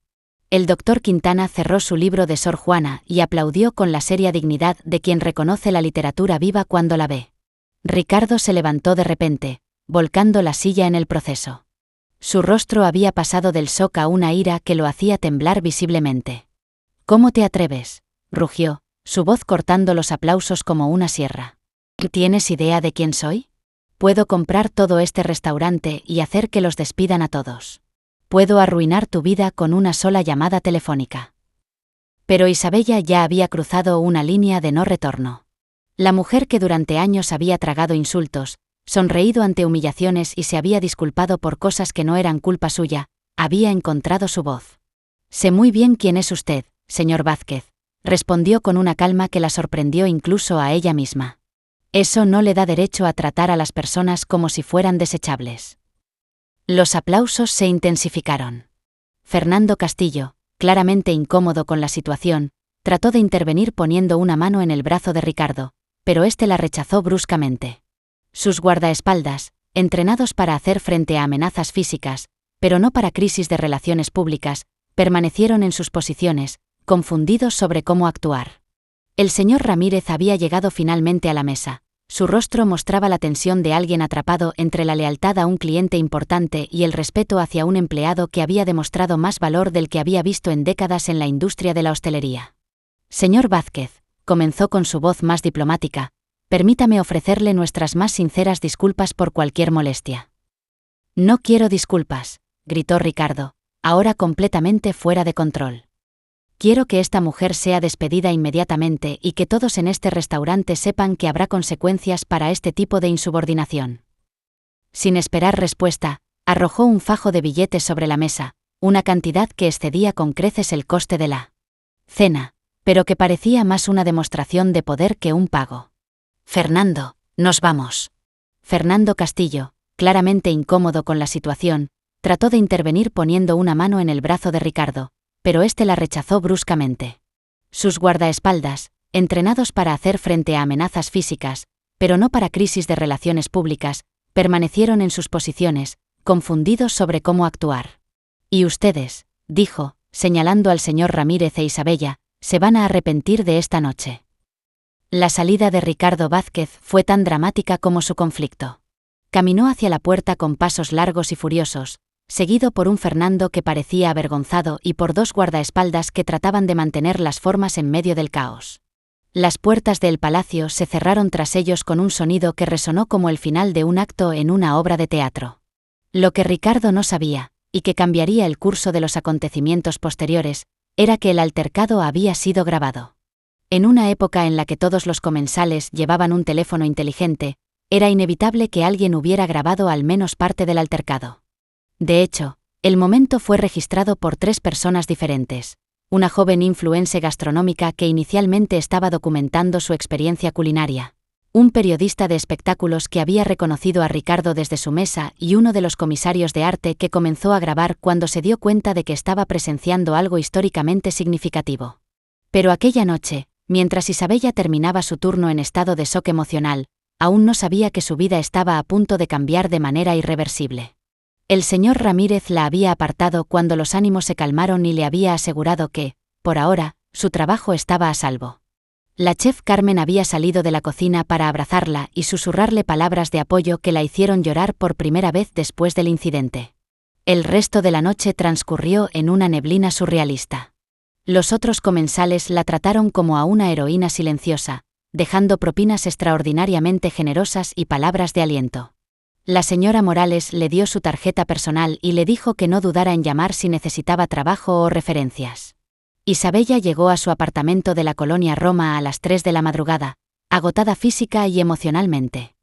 El doctor Quintana cerró su libro de Sor Juana y aplaudió con la seria dignidad de quien reconoce la literatura viva cuando la ve. Ricardo se levantó de repente, volcando la silla en el proceso. Su rostro había pasado del shock a una ira que lo hacía temblar visiblemente. «¿Cómo te atreves?», rugió, su voz cortando los aplausos como una sierra. «¿Tienes idea de quién soy? Puedo comprar todo este restaurante y hacer que los despidan a todos. Puedo arruinar tu vida con una sola llamada telefónica». Pero Isabella ya había cruzado una línea de no retorno. La mujer que durante años había tragado insultos, sonreído ante humillaciones y se había disculpado por cosas que no eran culpa suya, había encontrado su voz. «Sé muy bien quién es usted, señor Vázquez», respondió con una calma que la sorprendió incluso a ella misma. «Eso no le da derecho a tratar a las personas como si fueran desechables». Los aplausos se intensificaron. Fernando Castillo, claramente incómodo con la situación, trató de intervenir poniendo una mano en el brazo de Ricardo, pero éste la rechazó bruscamente. Sus guardaespaldas, entrenados para hacer frente a amenazas físicas, pero no para crisis de relaciones públicas, permanecieron en sus posiciones, confundidos sobre cómo actuar. El señor Ramírez había llegado finalmente a la mesa. Su rostro mostraba la tensión de alguien atrapado entre la lealtad a un cliente importante y el respeto hacia un empleado que había demostrado más valor del que había visto en décadas en la industria de la hostelería. «Señor Vázquez», comenzó con su voz más diplomática, «permítame ofrecerle nuestras más sinceras disculpas por cualquier molestia». «No quiero disculpas», gritó Ricardo, ahora completamente fuera de control. «Quiero que esta mujer sea despedida inmediatamente y que todos en este restaurante sepan que habrá consecuencias para este tipo de insubordinación». Sin esperar respuesta, arrojó un fajo de billetes sobre la mesa, una cantidad que excedía con creces el coste de la cena, pero que parecía más una demostración de poder que un pago. «Fernando, nos vamos». Fernando Castillo, claramente incómodo con la situación, trató de intervenir poniendo una mano en el brazo de Ricardo, pero éste la rechazó bruscamente. Sus guardaespaldas, entrenados para hacer frente a amenazas físicas, pero no para crisis de relaciones públicas, permanecieron en sus posiciones, confundidos sobre cómo actuar. «Y ustedes», dijo, señalando al señor Ramírez e Isabella, Se van a arrepentir de esta noche. La salida de Ricardo Vázquez fue tan dramática como su conflicto. Caminó hacia la puerta con pasos largos y furiosos, seguido por un Fernando que parecía avergonzado y por dos guardaespaldas que trataban de mantener las formas en medio del caos. Las puertas del palacio se cerraron tras ellos con un sonido que resonó como el final de un acto en una obra de teatro. Lo que Ricardo no sabía, y que cambiaría el curso de los acontecimientos posteriores, era que el altercado había sido grabado. En una época en la que todos los comensales llevaban un teléfono inteligente, era inevitable que alguien hubiera grabado al menos parte del altercado. De hecho, el momento fue registrado por 3 personas diferentes. Una joven influencer gastronómica que inicialmente estaba documentando su experiencia culinaria, un periodista de espectáculos que había reconocido a Ricardo desde su mesa y uno de los comisarios de arte que comenzó a grabar cuando se dio cuenta de que estaba presenciando algo históricamente significativo. Pero aquella noche, mientras Isabella terminaba su turno en estado de shock emocional, aún no sabía que su vida estaba a punto de cambiar de manera irreversible. El señor Ramírez la había apartado cuando los ánimos se calmaron y le había asegurado que, por ahora, su trabajo estaba a salvo. La chef Carmen había salido de la cocina para abrazarla y susurrarle palabras de apoyo que la hicieron llorar por primera vez después del incidente. El resto de la noche transcurrió en una neblina surrealista. Los otros comensales la trataron como a una heroína silenciosa, dejando propinas extraordinariamente generosas y palabras de aliento. La señora Morales le dio su tarjeta personal y le dijo que no dudara en llamar si necesitaba trabajo o referencias. Isabella llegó a su apartamento de la colonia Roma a las 3 de la madrugada, agotada física y emocionalmente.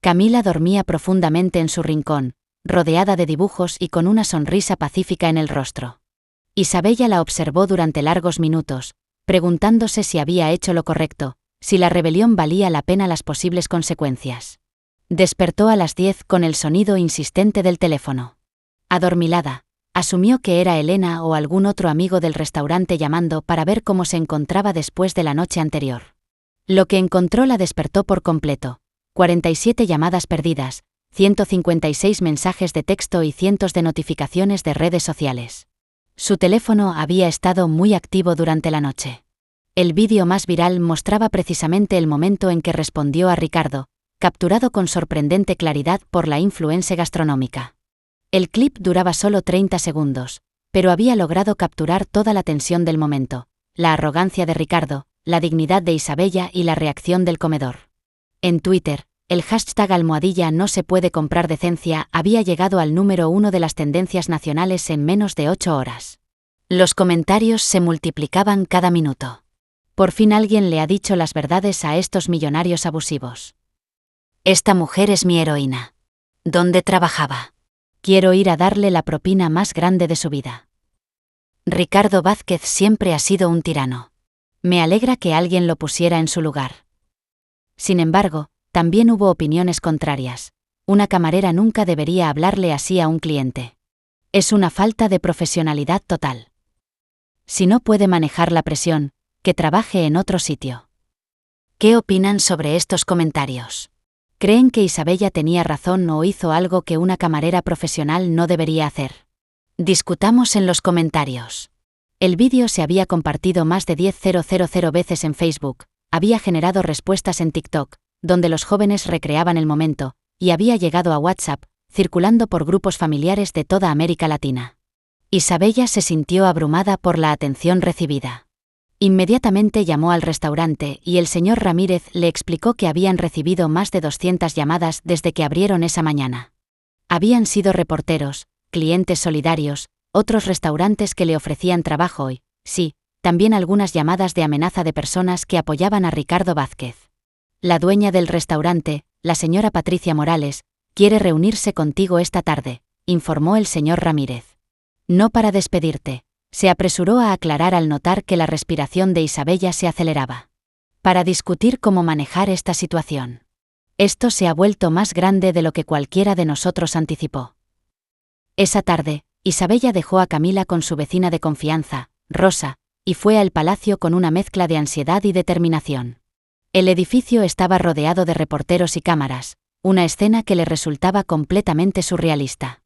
Camila dormía profundamente en su rincón, rodeada de dibujos y con una sonrisa pacífica en el rostro. Isabella la observó durante largos minutos, preguntándose si había hecho lo correcto, si la rebelión valía la pena las posibles consecuencias. Despertó a las 10 con el sonido insistente del teléfono. Adormilada, asumió que era Elena o algún otro amigo del restaurante llamando para ver cómo se encontraba después de la noche anterior. Lo que encontró la despertó por completo. 47 llamadas perdidas, 156 mensajes de texto y cientos de notificaciones de redes sociales. Su teléfono había estado muy activo durante la noche. El vídeo más viral mostraba precisamente el momento en que respondió a Ricardo, capturado con sorprendente claridad por la influencer gastronómica. El clip duraba solo 30 segundos, pero había logrado capturar toda la tensión del momento, la arrogancia de Ricardo, la dignidad de Isabella y la reacción del comedor. En Twitter, el hashtag #no se puede comprar decencia había llegado al número 1 de las tendencias nacionales en menos de 8 horas. Los comentarios se multiplicaban cada minuto. Por fin alguien le ha dicho las verdades a estos millonarios abusivos. Esta mujer es mi heroína. ¿Dónde trabajaba? Quiero ir a darle la propina más grande de su vida. Ricardo Vázquez siempre ha sido un tirano. Me alegra que alguien lo pusiera en su lugar. Sin embargo, también hubo opiniones contrarias. Una camarera nunca debería hablarle así a un cliente. Es una falta de profesionalidad total. Si no puede manejar la presión, que trabaje en otro sitio. ¿Qué opinan sobre estos comentarios? ¿Creen que Isabella tenía razón o hizo algo que una camarera profesional no debería hacer? Discutamos en los comentarios. El vídeo se había compartido más de 10.000 veces en Facebook, había generado respuestas en TikTok, donde los jóvenes recreaban el momento, y había llegado a WhatsApp, circulando por grupos familiares de toda América Latina. Isabella se sintió abrumada por la atención recibida. Inmediatamente llamó al restaurante y el señor Ramírez le explicó que habían recibido más de 200 llamadas desde que abrieron esa mañana. Habían sido reporteros, clientes solidarios, otros restaurantes que le ofrecían trabajo y, sí, también algunas llamadas de amenaza de personas que apoyaban a Ricardo Vázquez. La dueña del restaurante, la señora Patricia Morales, quiere reunirse contigo esta tarde, informó el señor Ramírez. No para despedirte. Se apresuró a aclarar al notar que la respiración de Isabella se aceleraba. Para discutir cómo manejar esta situación. Esto se ha vuelto más grande de lo que cualquiera de nosotros anticipó. Esa tarde, Isabella dejó a Camila con su vecina de confianza, Rosa, y fue al palacio con una mezcla de ansiedad y determinación. El edificio estaba rodeado de reporteros y cámaras, una escena que le resultaba completamente surrealista.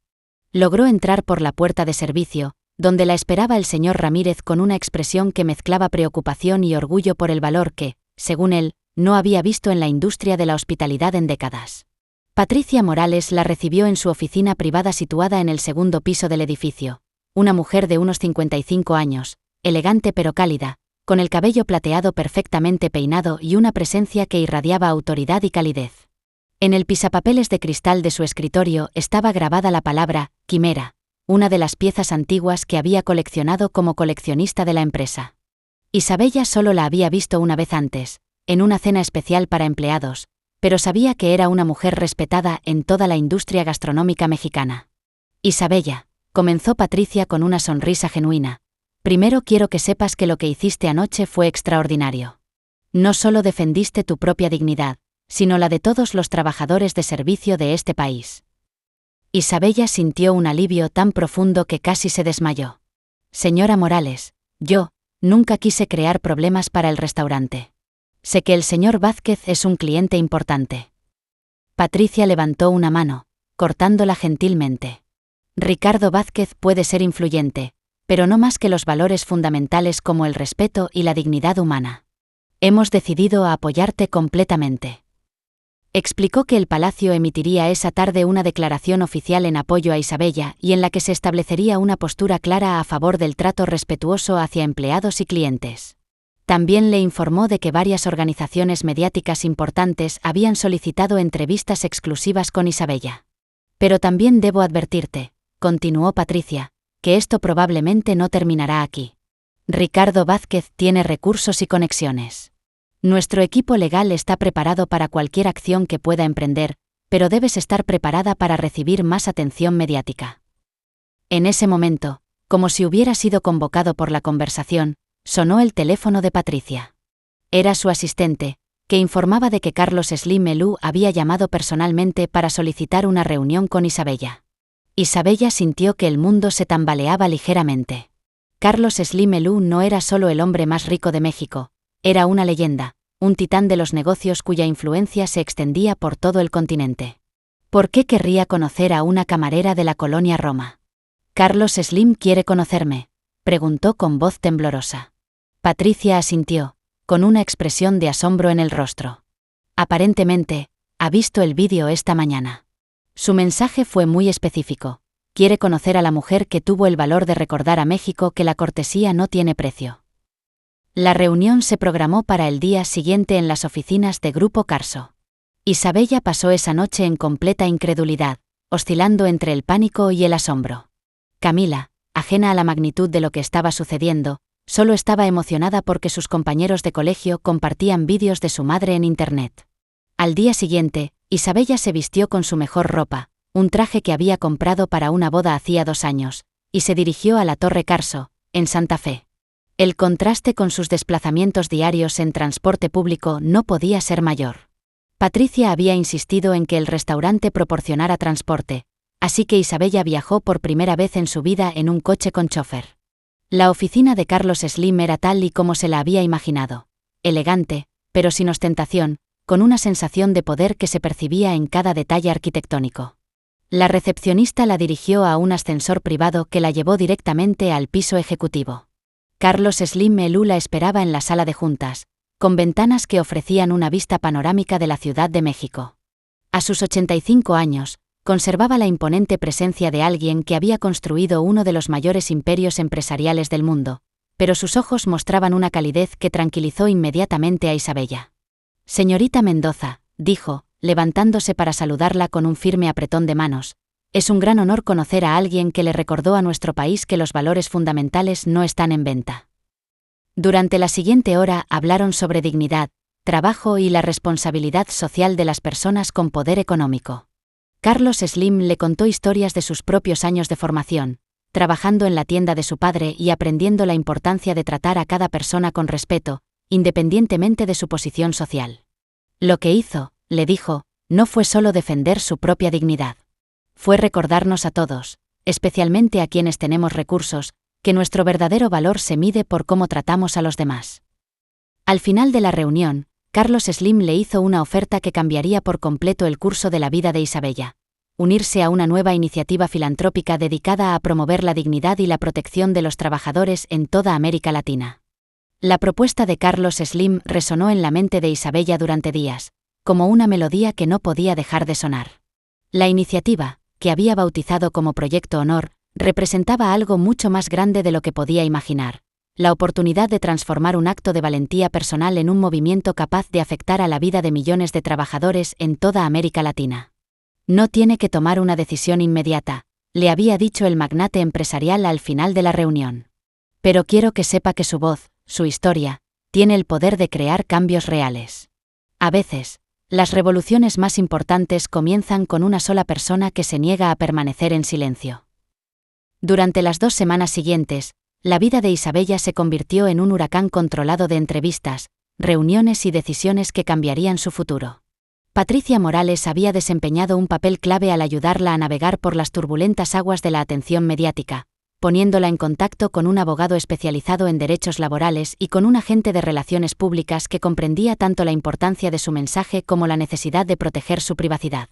Logró entrar por la puerta de servicio, donde la esperaba el señor Ramírez con una expresión que mezclaba preocupación y orgullo por el valor que, según él, no había visto en la industria de la hospitalidad en décadas. Patricia Morales la recibió en su oficina privada situada en el segundo piso del edificio. Una mujer de unos 55 años, elegante pero cálida, con el cabello plateado perfectamente peinado y una presencia que irradiaba autoridad y calidez. En el pisapapeles de cristal de su escritorio estaba grabada la palabra «Quimera», una de las piezas antiguas que había coleccionado como coleccionista de la empresa. Isabella solo la había visto una vez antes, en una cena especial para empleados, pero sabía que era una mujer respetada en toda la industria gastronómica mexicana. «Isabella», comenzó Patricia con una sonrisa genuina, «primero quiero que sepas que lo que hiciste anoche fue extraordinario. No solo defendiste tu propia dignidad, sino la de todos los trabajadores de servicio de este país». Isabella sintió un alivio tan profundo que casi se desmayó. «Señora Morales, yo nunca quise crear problemas para el restaurante. Sé que el señor Vázquez es un cliente importante». Patricia levantó una mano, cortándola gentilmente. «Ricardo Vázquez puede ser influyente, pero no más que los valores fundamentales como el respeto y la dignidad humana. Hemos decidido apoyarte completamente». Explicó que el Palacio emitiría esa tarde una declaración oficial en apoyo a Isabella y en la que se establecería una postura clara a favor del trato respetuoso hacia empleados y clientes. También le informó de que varias organizaciones mediáticas importantes habían solicitado entrevistas exclusivas con Isabella. «Pero también debo advertirte», continuó Patricia, «que esto probablemente no terminará aquí. Ricardo Vázquez tiene recursos y conexiones. Nuestro equipo legal está preparado para cualquier acción que pueda emprender, pero debes estar preparada para recibir más atención mediática». En ese momento, como si hubiera sido convocado por la conversación, sonó el teléfono de Patricia. Era su asistente, que informaba de que Carlos Slim Elú había llamado personalmente para solicitar una reunión con Isabella. Isabella sintió que el mundo se tambaleaba ligeramente. Carlos Slim Elú no era solo el hombre más rico de México, era una leyenda, un titán de los negocios cuya influencia se extendía por todo el continente. ¿Por qué querría conocer a una camarera de la colonia Roma? «Carlos Slim quiere conocerme», preguntó con voz temblorosa. Patricia asintió, con una expresión de asombro en el rostro. «Aparentemente, ha visto el vídeo esta mañana. Su mensaje fue muy específico. Quiere conocer a la mujer que tuvo el valor de recordar a México que la cortesía no tiene precio». La reunión se programó para el día siguiente en las oficinas de Grupo Carso. Isabella pasó esa noche en completa incredulidad, oscilando entre el pánico y el asombro. Camila, ajena a la magnitud de lo que estaba sucediendo, solo estaba emocionada porque sus compañeros de colegio compartían vídeos de su madre en Internet. Al día siguiente, Isabella se vistió con su mejor ropa, un traje que había comprado para una boda hacía 2 años, y se dirigió a la Torre Carso, en Santa Fe. El contraste con sus desplazamientos diarios en transporte público no podía ser mayor. Patricia había insistido en que el restaurante proporcionara transporte, así que Isabella viajó por primera vez en su vida en un coche con chofer. La oficina de Carlos Slim era tal y como se la había imaginado, elegante, pero sin ostentación, con una sensación de poder que se percibía en cada detalle arquitectónico. La recepcionista la dirigió a un ascensor privado que la llevó directamente al piso ejecutivo. Carlos Slim Elú la esperaba en la sala de juntas, con ventanas que ofrecían una vista panorámica de la Ciudad de México. A sus 85 años, conservaba la imponente presencia de alguien que había construido uno de los mayores imperios empresariales del mundo, pero sus ojos mostraban una calidez que tranquilizó inmediatamente a Isabella. «Señorita Mendoza», dijo, levantándose para saludarla con un firme apretón de manos, «es un gran honor conocer a alguien que le recordó a nuestro país que los valores fundamentales no están en venta». Durante la siguiente hora hablaron sobre dignidad, trabajo y la responsabilidad social de las personas con poder económico. Carlos Slim le contó historias de sus propios años de formación, trabajando en la tienda de su padre y aprendiendo la importancia de tratar a cada persona con respeto, independientemente de su posición social. «Lo que hizo», le dijo, «no fue solo defender su propia dignidad. Fue recordarnos a todos, especialmente a quienes tenemos recursos, que nuestro verdadero valor se mide por cómo tratamos a los demás». Al final de la reunión, Carlos Slim le hizo una oferta que cambiaría por completo el curso de la vida de Isabella. unirse a una nueva iniciativa filantrópica dedicada a promover la dignidad y la protección de los trabajadores en toda América Latina. La propuesta de Carlos Slim resonó en la mente de Isabella durante días, como una melodía que no podía dejar de sonar. La iniciativa, que había bautizado como Proyecto Honor, representaba algo mucho más grande de lo que podía imaginar: la oportunidad de transformar un acto de valentía personal en un movimiento capaz de afectar a la vida de millones de trabajadores en toda América Latina. No tiene que tomar una decisión inmediata, le había dicho el magnate empresarial al final de la reunión. Pero quiero que sepa que su voz, su historia, tiene el poder de crear cambios reales. A veces, las revoluciones más importantes comienzan con una sola persona que se niega a permanecer en silencio. Durante las 2 semanas siguientes, la vida de Isabella se convirtió en un huracán controlado de entrevistas, reuniones y decisiones que cambiarían su futuro. Patricia Morales había desempeñado un papel clave al ayudarla a navegar por las turbulentas aguas de la atención mediática, poniéndola en contacto con un abogado especializado en derechos laborales y con un agente de relaciones públicas que comprendía tanto la importancia de su mensaje como la necesidad de proteger su privacidad.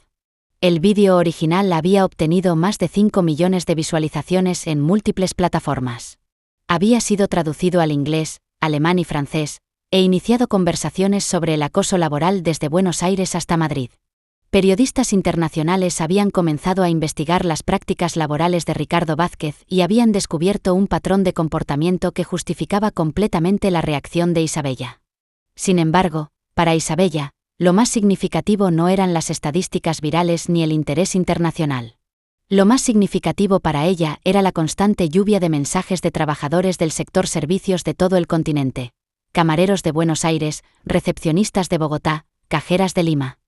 El vídeo original había obtenido más de 5 millones de visualizaciones en múltiples plataformas. Había sido traducido al inglés, alemán y francés, e iniciado conversaciones sobre el acoso laboral desde Buenos Aires hasta Madrid. Periodistas internacionales habían comenzado a investigar las prácticas laborales de Ricardo Vázquez y habían descubierto un patrón de comportamiento que justificaba completamente la reacción de Isabella. Sin embargo, para Isabella, lo más significativo no eran las estadísticas virales ni el interés internacional. Lo más significativo para ella era la constante lluvia de mensajes de trabajadores del sector servicios de todo el continente: camareros de Buenos Aires, recepcionistas de Bogotá, cajeras de Lima.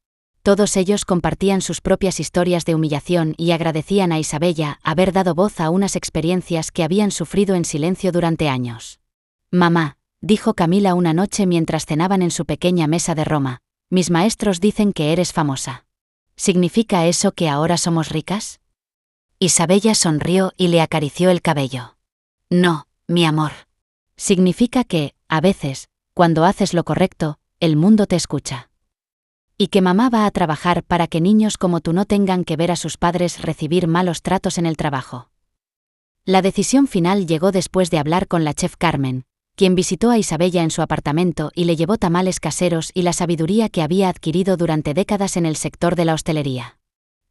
Todos ellos compartían sus propias historias de humillación y agradecían a Isabella haber dado voz a unas experiencias que habían sufrido en silencio durante años. «Mamá», dijo Camila una noche mientras cenaban en su pequeña mesa de Roma, «mis maestros dicen que eres famosa. ¿Significa eso que ahora somos ricas?». Isabella sonrió y le acarició el cabello. «No, mi amor. Significa que, a veces, cuando haces lo correcto, el mundo te escucha. Y que mamá va a trabajar para que niños como tú no tengan que ver a sus padres recibir malos tratos en el trabajo». La decisión final llegó después de hablar con la chef Carmen, quien visitó a Isabella en su apartamento y le llevó tamales caseros y la sabiduría que había adquirido durante décadas en el sector de la hostelería.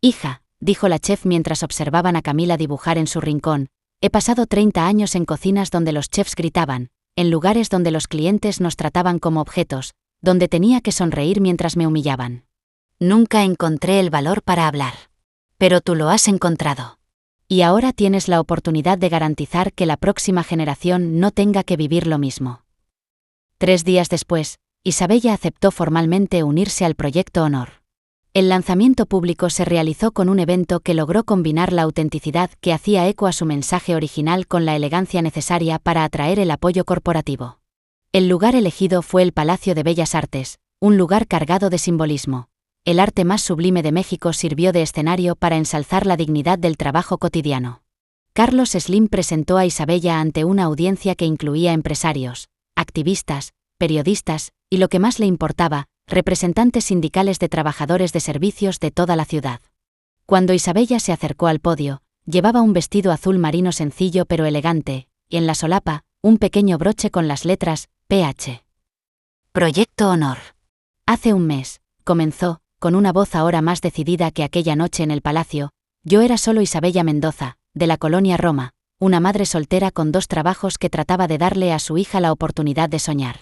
«Hija», dijo la chef mientras observaban a Camila dibujar en su rincón, «he pasado 30 años en cocinas donde los chefs gritaban, en lugares donde los clientes nos trataban como objetos, donde tenía que sonreír mientras me humillaban. Nunca encontré el valor para hablar. Pero tú lo has encontrado. Y ahora tienes la oportunidad de garantizar que la próxima generación no tenga que vivir lo mismo». 3 días después, Isabella aceptó formalmente unirse al Proyecto Honor. El lanzamiento público se realizó con un evento que logró combinar la autenticidad que hacía eco a su mensaje original con la elegancia necesaria para atraer el apoyo corporativo. El lugar elegido fue el Palacio de Bellas Artes, un lugar cargado de simbolismo. El arte más sublime de México sirvió de escenario para ensalzar la dignidad del trabajo cotidiano. Carlos Slim presentó a Isabella ante una audiencia que incluía empresarios, activistas, periodistas y, lo que más le importaba, representantes sindicales de trabajadores de servicios de toda la ciudad. Cuando Isabella se acercó al podio, llevaba un vestido azul marino sencillo pero elegante, y en la solapa, un pequeño broche con las letras PH. Proyecto Honor. «Hace un mes», comenzó, con una voz ahora más decidida que aquella noche en el palacio, «yo era solo Isabella Mendoza, de la colonia Roma, una madre soltera con 2 trabajos que trataba de darle a su hija la oportunidad de soñar.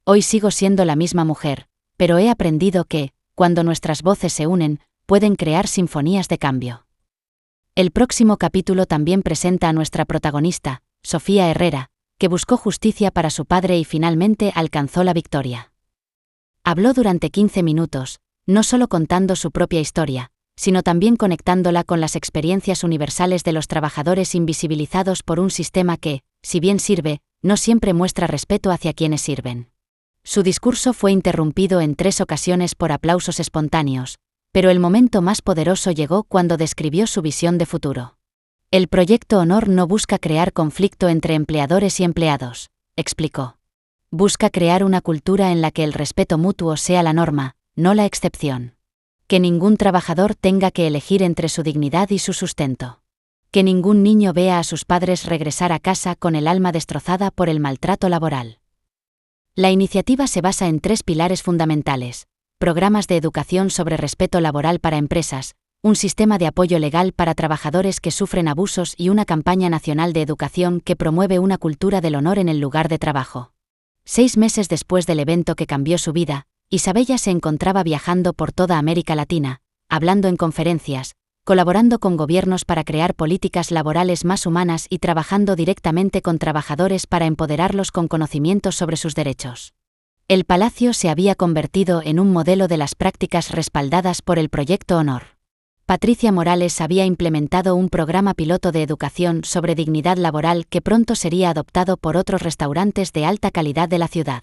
Hoy sigo siendo la misma mujer, pero he aprendido que, cuando nuestras voces se unen, pueden crear sinfonías de cambio». El próximo capítulo también presenta a nuestra protagonista, Sofía Herrera, que buscó justicia para su padre y finalmente alcanzó la victoria. Habló durante 15 minutos, no solo contando su propia historia, sino también conectándola con las experiencias universales de los trabajadores invisibilizados por un sistema que, si bien sirve, no siempre muestra respeto hacia quienes sirven. Su discurso fue interrumpido en 3 ocasiones por aplausos espontáneos, pero el momento más poderoso llegó cuando describió su visión de futuro. «El Proyecto Honor no busca crear conflicto entre empleadores y empleados», explicó. «Busca crear una cultura en la que el respeto mutuo sea la norma, no la excepción. Que ningún trabajador tenga que elegir entre su dignidad y su sustento. Que ningún niño vea a sus padres regresar a casa con el alma destrozada por el maltrato laboral. La iniciativa se basa en 3 pilares fundamentales: programas de educación sobre respeto laboral para empresas, un sistema de apoyo legal para trabajadores que sufren abusos y una campaña nacional de educación que promueve una cultura del honor en el lugar de trabajo. 6 meses después del evento que cambió su vida, Isabella se encontraba viajando por toda América Latina, hablando en conferencias, colaborando con gobiernos para crear políticas laborales más humanas y trabajando directamente con trabajadores para empoderarlos con conocimientos sobre sus derechos. El palacio se había convertido en un modelo de las prácticas respaldadas por el Proyecto Honor. Patricia Morales había implementado un programa piloto de educación sobre dignidad laboral que pronto sería adoptado por otros restaurantes de alta calidad de la ciudad.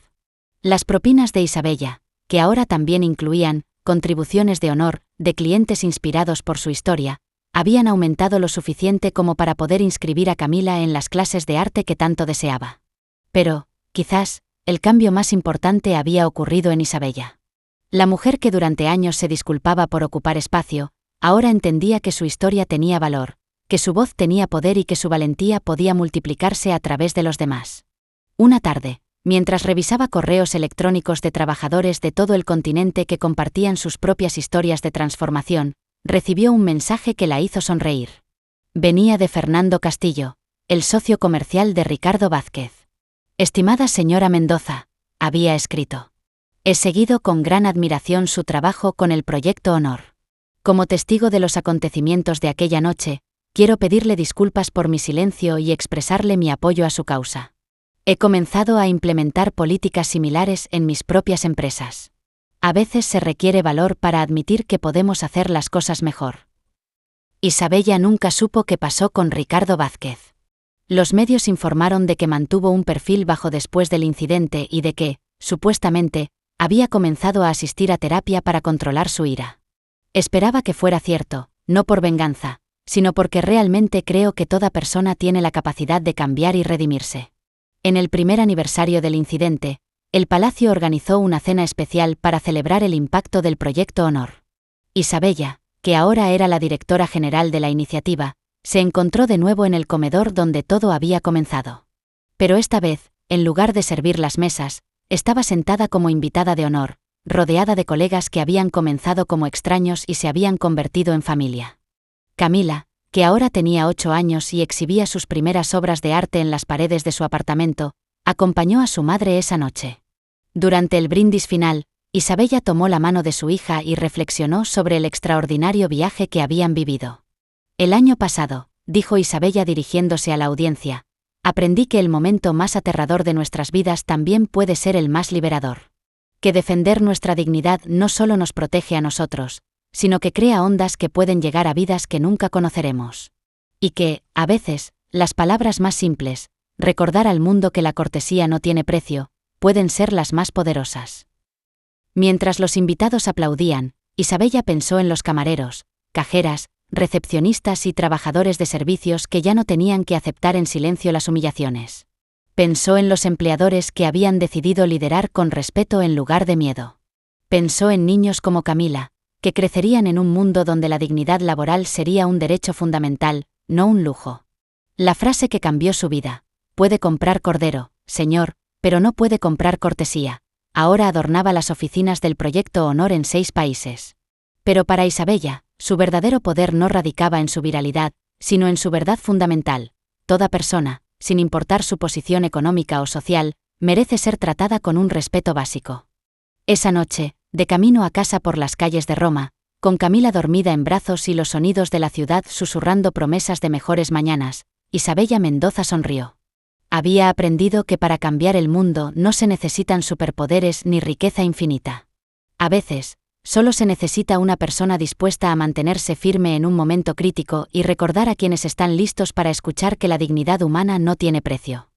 Las propinas de Isabella, que ahora también incluían contribuciones de honor de clientes inspirados por su historia, habían aumentado lo suficiente como para poder inscribir a Camila en las clases de arte que tanto deseaba. Pero, quizás, el cambio más importante había ocurrido en Isabella. La mujer que durante años se disculpaba por ocupar espacio, ahora entendía que su historia tenía valor, que su voz tenía poder y que su valentía podía multiplicarse a través de los demás. Una tarde, mientras revisaba correos electrónicos de trabajadores de todo el continente que compartían sus propias historias de transformación, recibió un mensaje que la hizo sonreír. Venía de Fernando Castillo, el socio comercial de Ricardo Vázquez. «Estimada señora Mendoza», había escrito. «He seguido con gran admiración su trabajo con el Proyecto Honor. Como testigo de los acontecimientos de aquella noche, quiero pedirle disculpas por mi silencio y expresarle mi apoyo a su causa. He comenzado a implementar políticas similares en mis propias empresas. A veces se requiere valor para admitir que podemos hacer las cosas mejor». Isabella nunca supo qué pasó con Ricardo Vázquez. Los medios informaron de que mantuvo un perfil bajo después del incidente y de que, supuestamente, había comenzado a asistir a terapia para controlar su ira. Esperaba que fuera cierto, no por venganza, sino porque realmente creo que toda persona tiene la capacidad de cambiar y redimirse. En el primer aniversario del incidente, el Palacio organizó una cena especial para celebrar el impacto del Proyecto Honor. Isabella, que ahora era la directora general de la iniciativa, se encontró de nuevo en el comedor donde todo había comenzado. Pero esta vez, en lugar de servir las mesas, estaba sentada como invitada de honor, rodeada de colegas que habían comenzado como extraños y se habían convertido en familia. Camila, que ahora tenía 8 años y exhibía sus primeras obras de arte en las paredes de su apartamento, acompañó a su madre esa noche. Durante el brindis final, Isabella tomó la mano de su hija y reflexionó sobre el extraordinario viaje que habían vivido. «El año pasado», dijo Isabella dirigiéndose a la audiencia, «aprendí que el momento más aterrador de nuestras vidas también puede ser el más liberador. Que defender nuestra dignidad no solo nos protege a nosotros, sino que crea ondas que pueden llegar a vidas que nunca conoceremos. Y que, a veces, las palabras más simples, recordar al mundo que la cortesía no tiene precio, pueden ser las más poderosas». Mientras los invitados aplaudían, Isabella pensó en los camareros, cajeras, recepcionistas y trabajadores de servicios que ya no tenían que aceptar en silencio las humillaciones. Pensó en los empleadores que habían decidido liderar con respeto en lugar de miedo. Pensó en niños como Camila, que crecerían en un mundo donde la dignidad laboral sería un derecho fundamental, no un lujo. La frase que cambió su vida, «puede comprar cordero, señor, pero no puede comprar cortesía», ahora adornaba las oficinas del Proyecto Honor en 6 países. Pero para Isabella, su verdadero poder no radicaba en su viralidad, sino en su verdad fundamental: toda persona, sin importar su posición económica o social, merece ser tratada con un respeto básico. Esa noche, de camino a casa por las calles de Roma, con Camila dormida en brazos y los sonidos de la ciudad susurrando promesas de mejores mañanas, Isabella Mendoza sonrió. Había aprendido que para cambiar el mundo no se necesitan superpoderes ni riqueza infinita. A veces, solo se necesita una persona dispuesta a mantenerse firme en un momento crítico y recordar a quienes están listos para escuchar que la dignidad humana no tiene precio.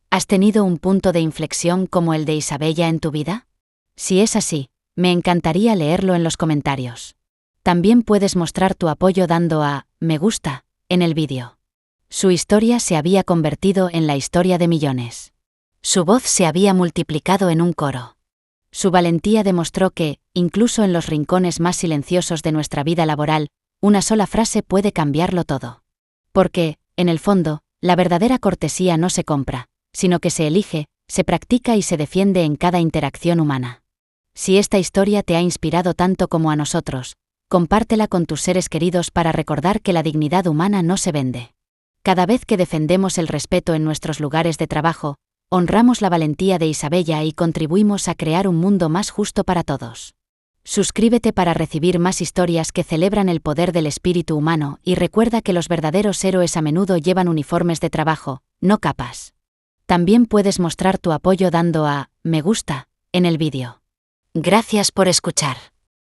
¿Has tenido un punto de inflexión como el de Isabella en tu vida? Si es así, me encantaría leerlo en los comentarios. También puedes mostrar tu apoyo dando a «me gusta» en el vídeo. Su historia se había convertido en la historia de millones. Su voz se había multiplicado en un coro. Su valentía demostró que, incluso en los rincones más silenciosos de nuestra vida laboral, una sola frase puede cambiarlo todo. Porque, en el fondo, la verdadera cortesía no se compra, sino que se elige, se practica y se defiende en cada interacción humana. Si esta historia te ha inspirado tanto como a nosotros, compártela con tus seres queridos para recordar que la dignidad humana no se vende. Cada vez que defendemos el respeto en nuestros lugares de trabajo, honramos la valentía de Isabella y contribuimos a crear un mundo más justo para todos. Suscríbete para recibir más historias que celebran el poder del espíritu humano y recuerda que los verdaderos héroes a menudo llevan uniformes de trabajo, no capas. También puedes mostrar tu apoyo dando a me gusta en el vídeo. Gracias por escuchar.